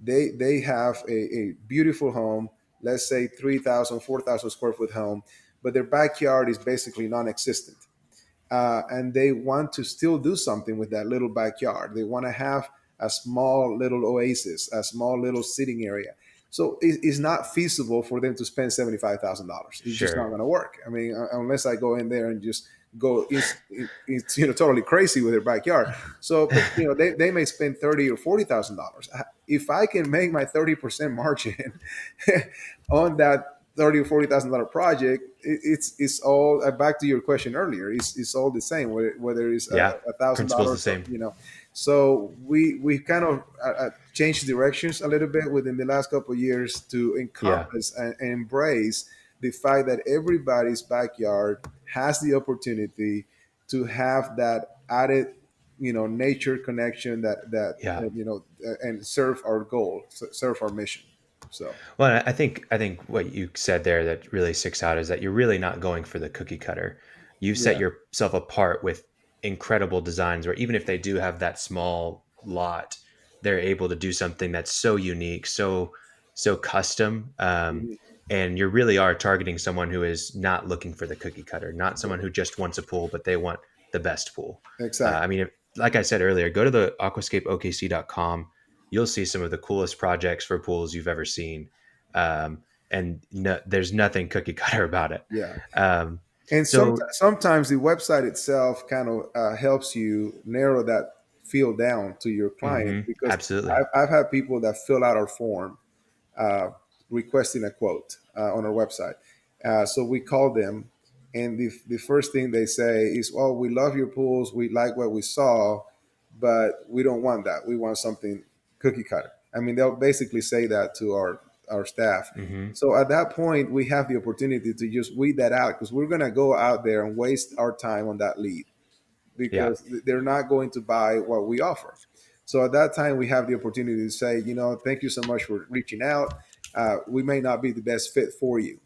they have a beautiful home, let's say 3,000, 4,000 square foot home, but their backyard is basically non-existent, and they want to still do something with that little backyard. They want to have a small little oasis, a small little sitting area. So it's not feasible for them to spend $75,000. It's just not Sure. going to work. I mean, unless I go in there and just go, it's totally crazy with their backyard. So, but they may spend $30,000 or $40,000. If I can make my 30% margin on that 30 or $40,000 project, it's all back to your question earlier. It's all the same, whether it's Yeah. a thousand Principle's the dollars or same. So we kind of changed directions a little bit within the last couple of years to Yeah. encompass and embrace the fact that everybody's backyard has the opportunity to have that added nature connection Yeah. and serve our goal, serve our mission. So Well, I think what you said there that really sticks out is that you're really not going for the cookie cutter. You've set yeah. yourself apart with incredible designs where even if they do have that small lot, they're able to do something that's so unique, so custom. Mhm. And you really are targeting someone who is not looking for the cookie cutter, not someone who just wants a pool, but they want the best pool. I Exactly. mean, like I said earlier, go to the aquascapeokc.com. You'll see some of the coolest projects for pools you've ever seen, and no, there's nothing cookie cutter about it. Yeah. Um, And so sometimes the website itself kind of helps you narrow that field down to your client, because absolutely, I've had people that fill out our form uh, requesting a quote on our website. So we call them, and the first thing they say is, "Oh, we love your pools. We like what we saw, but we don't want that. We want something cookie cutter." I mean, they'll basically say that to our staff. hmm So at that point, we have the opportunity to just weed that out, because we're going to go out there and waste our time on that lead, yeah, because they're not going to buy what we offer. So at that time, we have the opportunity to say, thank you so much for reaching out. We may not be the best fit for you.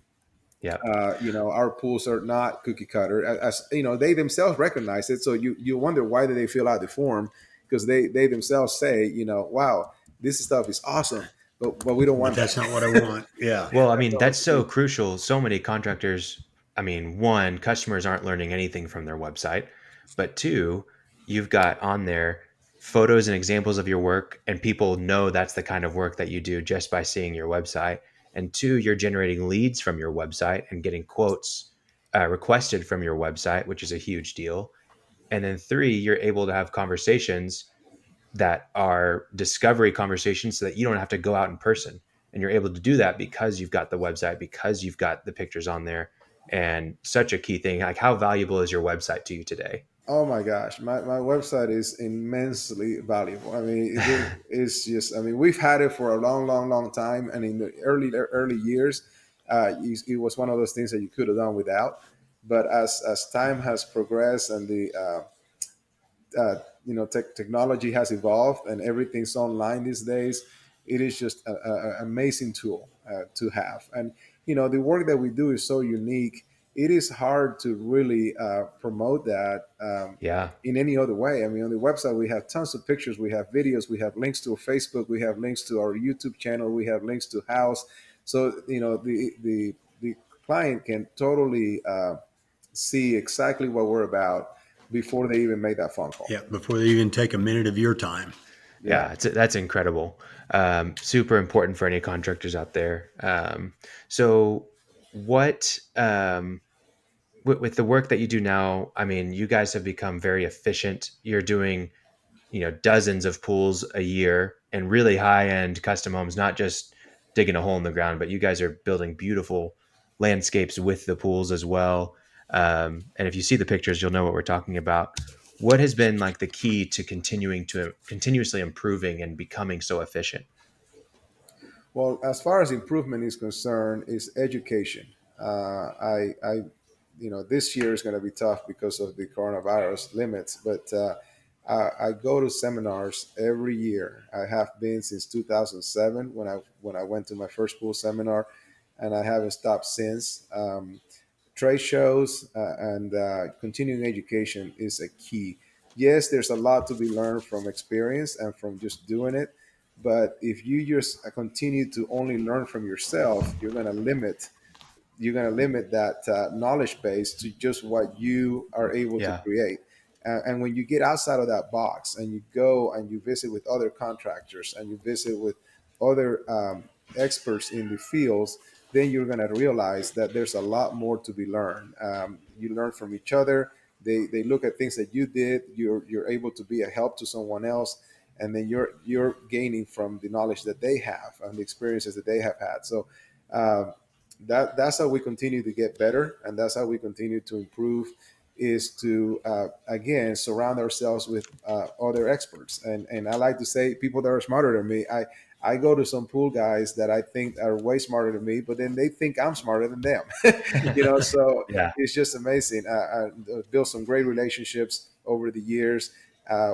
yeah. Our pools are not cookie cutter, as they themselves recognize it. So you wonder, why do they fill out the form? Because they themselves say, wow, this stuff is awesome, but we don't But want that. that's not what I want. Yeah. Well, I That's mean, not what that's you so need. crucial. So many contractors, I mean, one, customers aren't learning anything from their website, but two, you've got on there photos and examples of your work, and people know that's the kind of work that you do just by seeing your website. And two, you're generating leads from your website and getting quotes requested from your website, which is a huge deal. And then three, you're able to have conversations that are discovery conversations so that you don't have to go out in person, and you're able to do that because you've got the website, because you've got the pictures on there. And such a key thing, like, how valuable is your website to you today? Oh my gosh, my website is immensely valuable. I mean, it's just, I mean, we've had it for a long, long, long time. And in the early years, it was one of those things that you could have done without. But as time has progressed, and the technology has evolved and everything's online these days, it is just an amazing tool to have. And the work that we do is so unique. It is hard to really promote that Yeah. in any other way. I mean, on the website we have tons of pictures, we have videos, we have links to Facebook, we have links to our YouTube channel, we have links to house. So the client can totally see exactly what we're about before they even make that phone call. Yeah. Before they even take a minute of your time. Yeah. Yeah, that's incredible. Super important for any contractors out there. So what with the work that you do now, I mean, you guys have become very efficient. You're doing, dozens of pools a year and really high end custom homes, not just digging a hole in the ground, but you guys are building beautiful landscapes with the pools as well. And if you see the pictures, you'll know what we're talking about. What has been like the key to continuously improving and becoming so efficient? Well, as far as improvement is concerned, is education. This year is going to be tough because of the coronavirus limits, but I go to seminars every year. I have been since 2007 when I went to my first pool seminar, and I haven't stopped since. Trade shows and continuing education is a key. Yes, there's a lot to be learned from experience and from just doing it, but if you just continue to only learn from yourself, you're going to limit that knowledge base to just what you are able to Yeah. create. And when you get outside of that box and you go and you visit with other contractors and you visit with other experts in the fields, then you're going to realize that there's a lot more to be learned. You learn from each other. They look at things that you did. You're able to be a help to someone else, and then you're gaining from the knowledge that they have and the experiences that they have had. So that's how we continue to get better, and that's how we continue to improve, is to again surround ourselves with other experts. And I like to say people that are smarter than me. I go to some pool guys that I think are way smarter than me, but then they think I'm smarter than them. So Yeah. it's just amazing. I built some great relationships over the years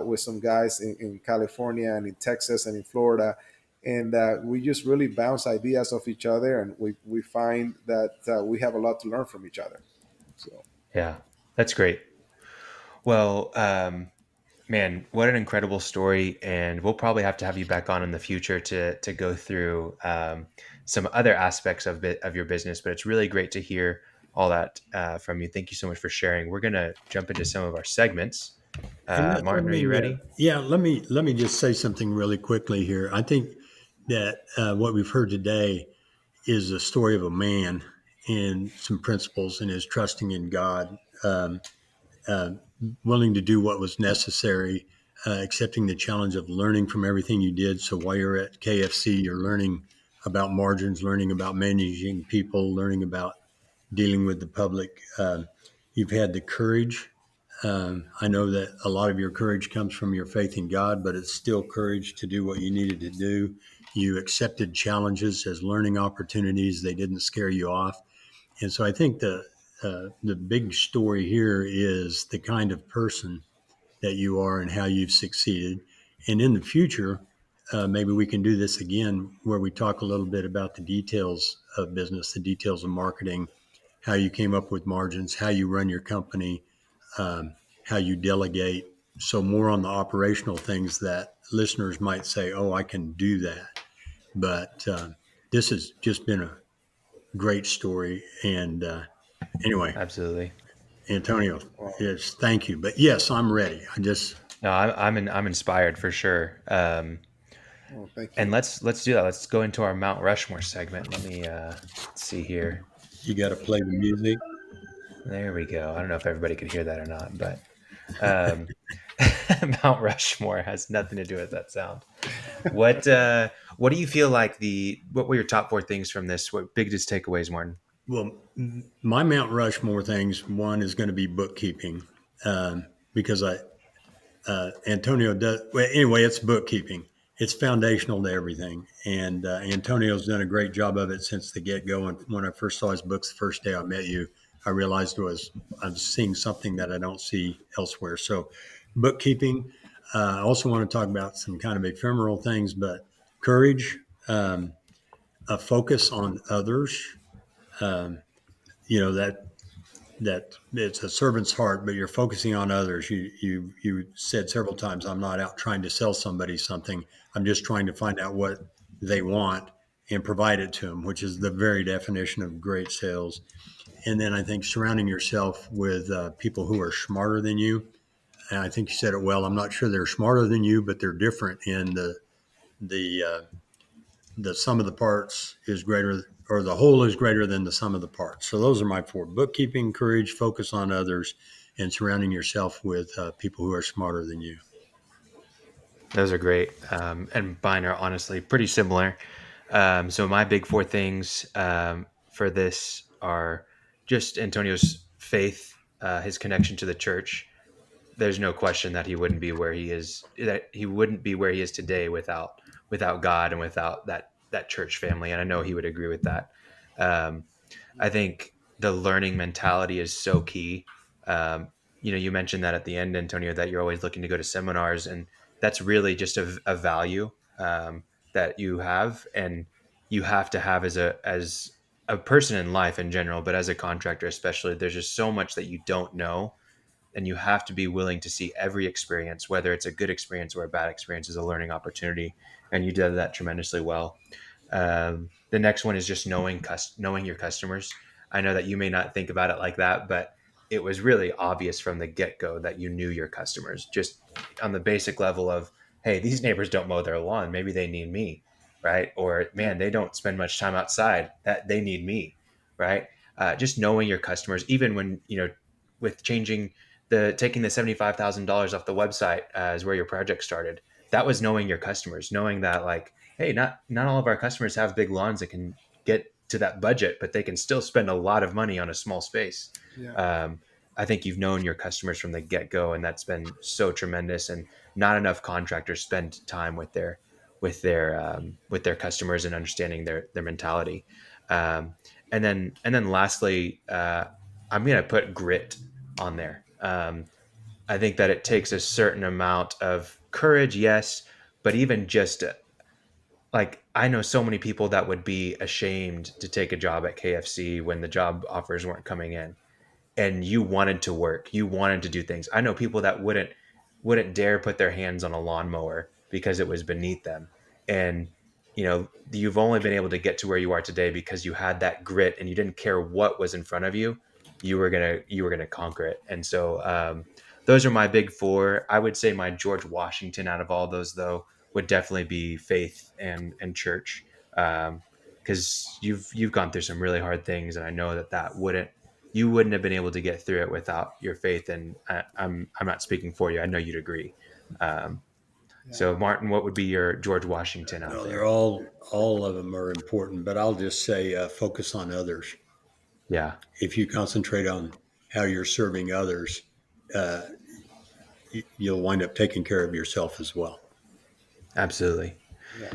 with some guys in California and in Texas and in Florida, and we just really bounce ideas off each other, and we find that we have a lot to learn from each other. So Yeah. That's great. Well, man, what an incredible story. And we'll probably have to have you back on in the future to go through some other aspects of your business. But it's really great to hear all that from you. Thank you so much for sharing. We're going to jump into some of our segments. And let Martin, are you me, ready? yeah, let me just say something really quickly here. I think that what we've heard today is a story of a man and some principles and his trusting in God, uh, willing to do what was necessary, accepting the challenge of learning from everything you did. So while you're at KFC, you're learning about margins, learning about managing people, learning about dealing with the public. You've had the courage. I know that a lot of your courage comes from your faith in God, but it's still courage to do what you needed to do. You accepted challenges as learning opportunities. They didn't scare you off. And so I think the big story here is the kind of person that you are and how you've succeeded. And in the future, maybe we can do this again where we talk a little bit about the details of business, the details of marketing, how you came up with margins, how you run your company, how you delegate. So more on the operational things that listeners might say, "Oh, I can do that." But this has just been a great story. And anyway, Absolutely. Antonio, well, yes, thank you. But yes, I'm ready. I just No, I'm inspired for sure. well, thank And you. let's do that. Let's go into our Mount Rushmore segment. Let me see here. you got to play the music. There we go. I don't know if everybody could hear that or not, but um, Mount Rushmore has nothing to do with that sound. What do you feel like what were your top four things from this? What biggest takeaways, Martin? Well, my Mount Rushmore things. One is going to be bookkeeping, because Antonio does. Well, anyway, it's bookkeeping. It's foundational to everything, and Antonio's done a great job of it since the get go. And when I first saw his books the first day I met you, I realized I'm seeing something that I don't see elsewhere. So, bookkeeping. I also want to talk about some kind of ephemeral things, but courage, a focus on others. Um, that it's a servant's heart, but you're focusing on others. You said several times, I'm not out trying to sell somebody something. I'm just trying to find out what they want and provide it to them, which is the very definition of great sales. And then I think surrounding yourself with people who are smarter than you. And I think you said it well. I'm not sure they're smarter than you, but they're different in the the sum of the parts is greater, or the whole is greater than the sum of the parts. So those are my four: bookkeeping, courage, focus on others, and surrounding yourself with people who are smarter than you. Those are great, and mine are honestly pretty similar. So my big four things for this are just Antonio's faith, his connection to the church. There's no question that he wouldn't be where he is, that he wouldn't be where he is today without God and without that church family. And I know he would agree with that. Um, I think the learning mentality is so key. You mentioned that at the end, Antonio, that you're always looking to go to seminars, and that's really just a value that you have, and you have to have as a person in life in general, but as a contractor especially. There's just so much that you don't know, and you have to be willing to see every experience, whether it's a good experience or a bad experience, as a learning opportunity. And you did that tremendously well. The next one is just knowing your customers. I know that you may not think about it like that, but it was really obvious from the get go that you knew your customers, just on the basic level of, hey, these neighbors don't mow their lawn. Maybe they need me, right? Or man, they don't spend much time outside. That they need me, right? Just knowing your customers, even when with changing taking the $75,000 off the website as where your project started. That was knowing your customers, knowing that like, hey, not all of our customers have big lawns that can get to that budget, but they can still spend a lot of money on a small space. Yeah. Um, I think you've known your customers from the get go, and that's been so tremendous. And not enough contractors spend time with their customers and understanding their mentality. Um, and then lastly, I'm gonna put grit on there. I think that it takes a certain amount of courage, yes, but even just like I know so many people that would be ashamed to take a job at KFC when the job offers weren't coming in, and you wanted to work, you wanted to do things. I know people that wouldn't dare put their hands on a lawnmower because it was beneath them. And you've only been able to get to where you are today because you had that grit and you didn't care what was in front of you. You were gonna conquer it. And so those are my big four. I would say my George Washington out of all those though would definitely be faith and church. Because you've gone through some really hard things, and I know that wouldn't you wouldn't have been able to get through it without your faith. And I'm not speaking for you. I know you'd agree. Um, Yeah. so Martin, what would be your George Washington out No, they're there? all of them are important, but I'll just say focus on others. Yeah, If you concentrate on how you're serving others, uh, you'll wind up taking care of yourself as well. absolutely. Yeah.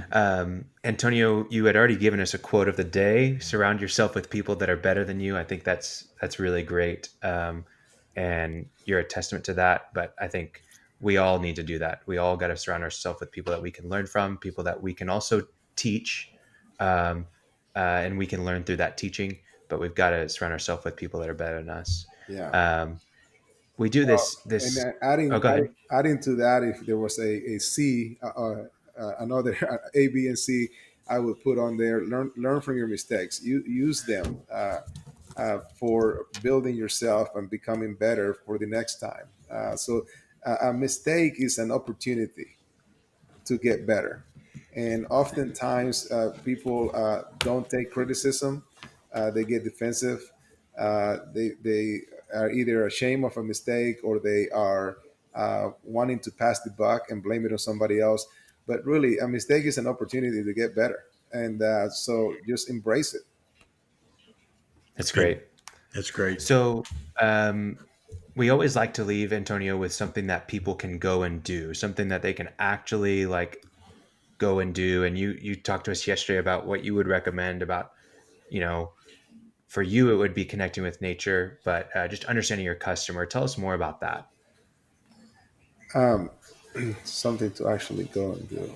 Antonio, you had already given us a quote of the day. Surround yourself with people that are better than you. I think that's really great. And you're a testament to that. But I think we all need to do that. We all got to surround ourselves with people that we can learn from, people that we can also teach, um, and we can learn through that teaching. But we've got to surround ourselves with people that are better than us. Yeah. Um, we do Well, this. and This. Oh, adding, go ahead. adding adding to that, if there was a C, another A, B, and C, I would put on there. Learn from your mistakes. You use them for building yourself and becoming better for the next time. So a mistake is an opportunity to get better. And oftentimes, people don't take criticism. They get defensive. They are either ashamed of a mistake or they are wanting to pass the buck and blame it on somebody else. But really, a mistake is an opportunity to get better. And so just embrace it. That's Good. great. That's great. So, um, we always like to leave Antonio with something that people can go and do, something that they can actually like go and do. And you talked to us yesterday about what you would recommend about, you know, for you it would be connecting with nature, but just understanding your customer. Tell us more about that. Um, Something to actually go and do.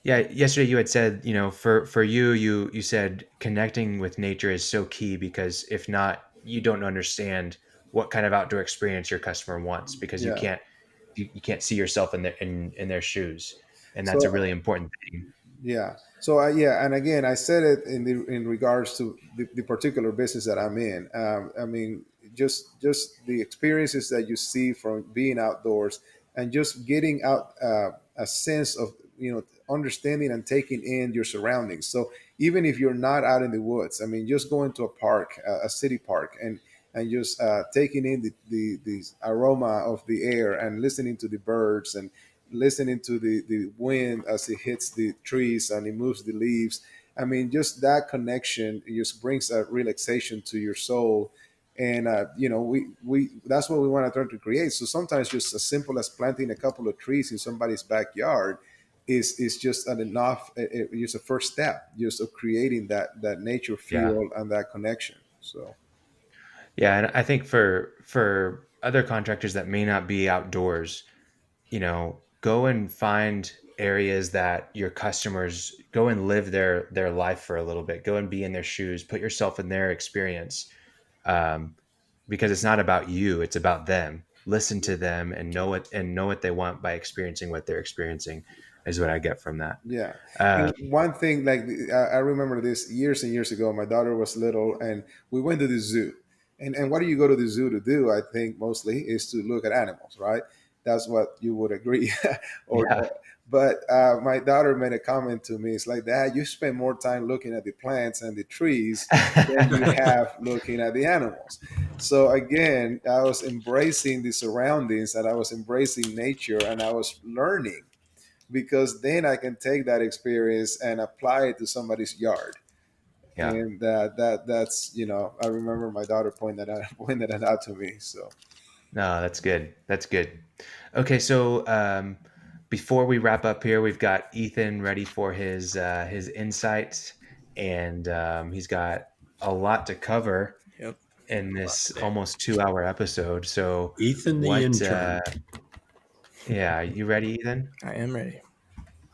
Yeah, yesterday you had said, for you said connecting with nature is so key because if not, you don't understand what kind of outdoor experience your customer wants because you Yeah. can't you can't see yourself in their shoes, and that's a So really important thing. yeah. So yeah, and again, I said it in regards to the particular business that I'm in. I mean, just the experiences that you see from being outdoors and just getting out a sense of understanding and taking in your surroundings. So even if you're not out in the woods, I mean, just going to a park, a city park, and just taking in the aroma of the air and listening to the birds and listening to the wind as it hits the trees and it moves the leaves. I mean, just that connection just brings a relaxation to your soul. And we that's what we want to try to create. So sometimes just as simple as planting a couple of trees in somebody's backyard is just an enough, just a first step, just of creating that nature Yeah. feel and that connection. So Yeah, and I think for other contractors that may not be outdoors, go and find areas that your customers go and live their life for a little bit. Go and be in their shoes, put yourself in their experience, um, because it's not about you; it's about them. Listen to them and know what they want by experiencing what they're experiencing. Is what I get from that. yeah. Uh, And one thing, like I remember this years and years ago. My daughter was little, and we went to the zoo. And what do you go to the zoo to do? I think mostly is to look at animals, right? That's what you would agree. or, yeah, but my daughter made a comment to me. It's like, Dad, you spend more time looking at the plants and the trees than you have looking at the animals. So again, I was embracing the surroundings and I was embracing nature and I was learning because then I can take that experience and apply it to somebody's yard. yeah. And that's I remember my daughter pointed that out to me. So No, that's good. That's good. Okay, so before we wrap up here, we've got Ethan ready for his insights, and he's got a lot to cover Yep. in this almost 2 hour episode. So, Ethan the what? intern. Yeah, you ready, Ethan? I am ready.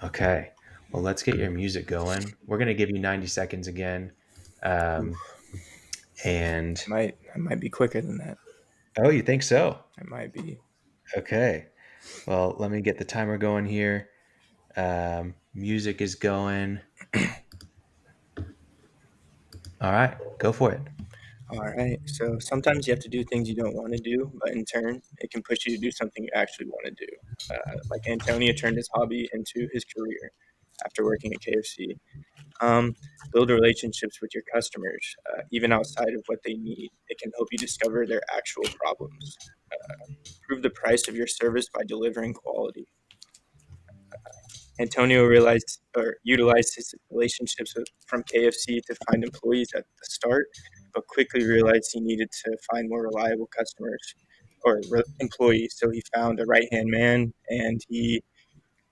Okay. Well, let's get your music going. We're gonna give you 90 seconds again, um, Oof. and I might be quicker than that. oh, you think so? I might be. Okay. Well, let me get the timer going here. Music is going. All right, go for it. All right. So sometimes you have to do things you don't want to do, but in turn, it can push you to do something you actually want to do. Like Antonio turned his hobby into his career after working at KFC. Build relationships with your customers, even outside of what they need. It can help you discover their actual problems. Prove the price of your service by delivering quality. Antonio realized or utilized his relationships from KFC to find employees at the start, but quickly realized he needed to find more reliable customers or employees. So he found a right hand man and he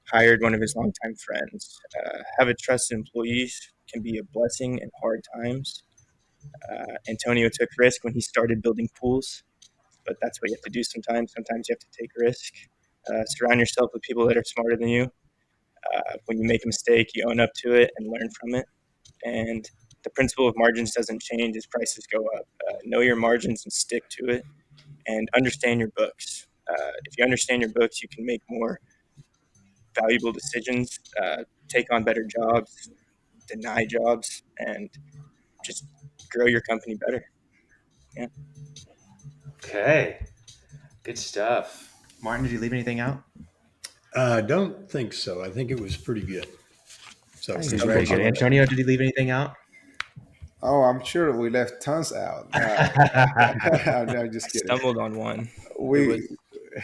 hired one of his longtime friends. Having trusted employees can be a blessing in hard times. Antonio took risk when he started building pools, but that's what you have to do sometimes. Sometimes you have to take risk. Surround yourself with people that are smarter than you. When you make a mistake, you own up to it and learn from it. And the principle of margins doesn't change as prices go up. Know your margins and stick to it, and understand your books. If you understand your books, you can make more valuable decisions, take on better jobs, deny jobs, and just grow your company better. Yeah. Okay, good stuff. Martin, did you leave anything out? I don't think so. I think it was pretty good. So I think It's pretty good. congratulations. Antonio, did you leave anything out? oh, I'm sure we left tons out. I'm just I kidding. stumbled on one. It was We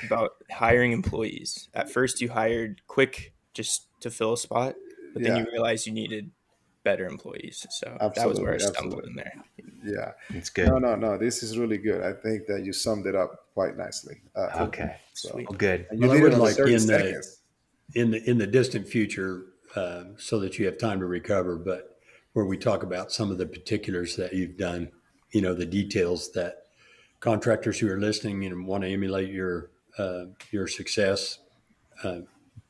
about hiring employees. At first, you hired quick just to fill a spot, but then yeah, you realized you needed better employees. So that was where I absolutely, stumbled absolutely. in there. Yeah. It's No, good. no, no. This is really good. I think that you summed it up quite nicely. Cool. Okay. So, Sweet. Well, good. and you Well, I did it would under like 30 seconds. in the distant future, so that you have time to recover, but where we talk about some of the particulars that you've done, the details that contractors who are listening and want to emulate your success, uh,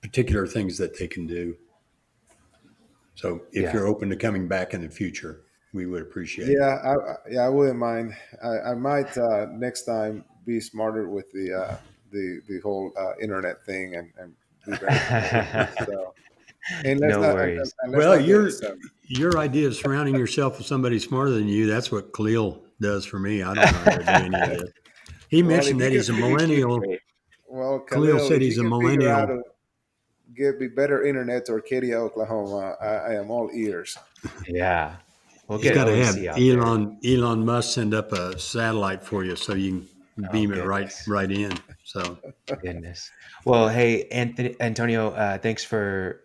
particular things that they can do. So if Yeah. you're open to coming back in the future, we would appreciate it. Yeah, yeah, I wouldn't mind. I might next time be smarter with the whole internet thing and be better prepared. So, and let's No not worries. and let's Well, not get some. your idea of surrounding yourself with somebody smarter than you, that's what Khalil does for me. I don't know how to do any of this. He Well, if mentioned you that can he's a figure, millennial. Great. well, Khalil Khalil, said if you he's a can figure out millennial. to get me better internet to Arcadia, Oklahoma, I am all ears. Yeah. We'll He's get got to have OEC out there. Elon Musk send up a satellite for you so you can Oh, beam it goodness. right in. So Goodness. Well, hey, Antonio, thanks for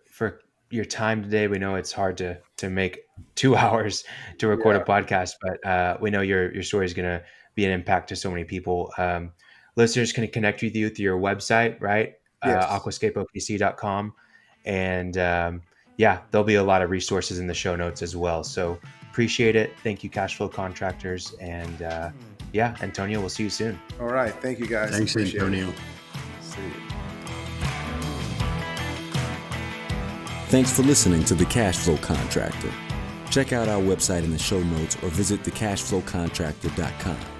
your time today. We know it's hard to make 2 hours to record a podcast, but we know your story is going to be an impact to so many people. Listeners can connect with you through your website, right? Yes. Aquascapeopc.com. And there'll be a lot of resources in the show notes as well. So appreciate it. Thank you, Cashflow Contractors. And Antonio, we'll see you soon. All right. Thank you, guys. Thanks, Appreciate Antonio. it. See you. Thanks for listening to The Cashflow Contractor. Check out our website in the show notes or visit thecashflowcontractor.com.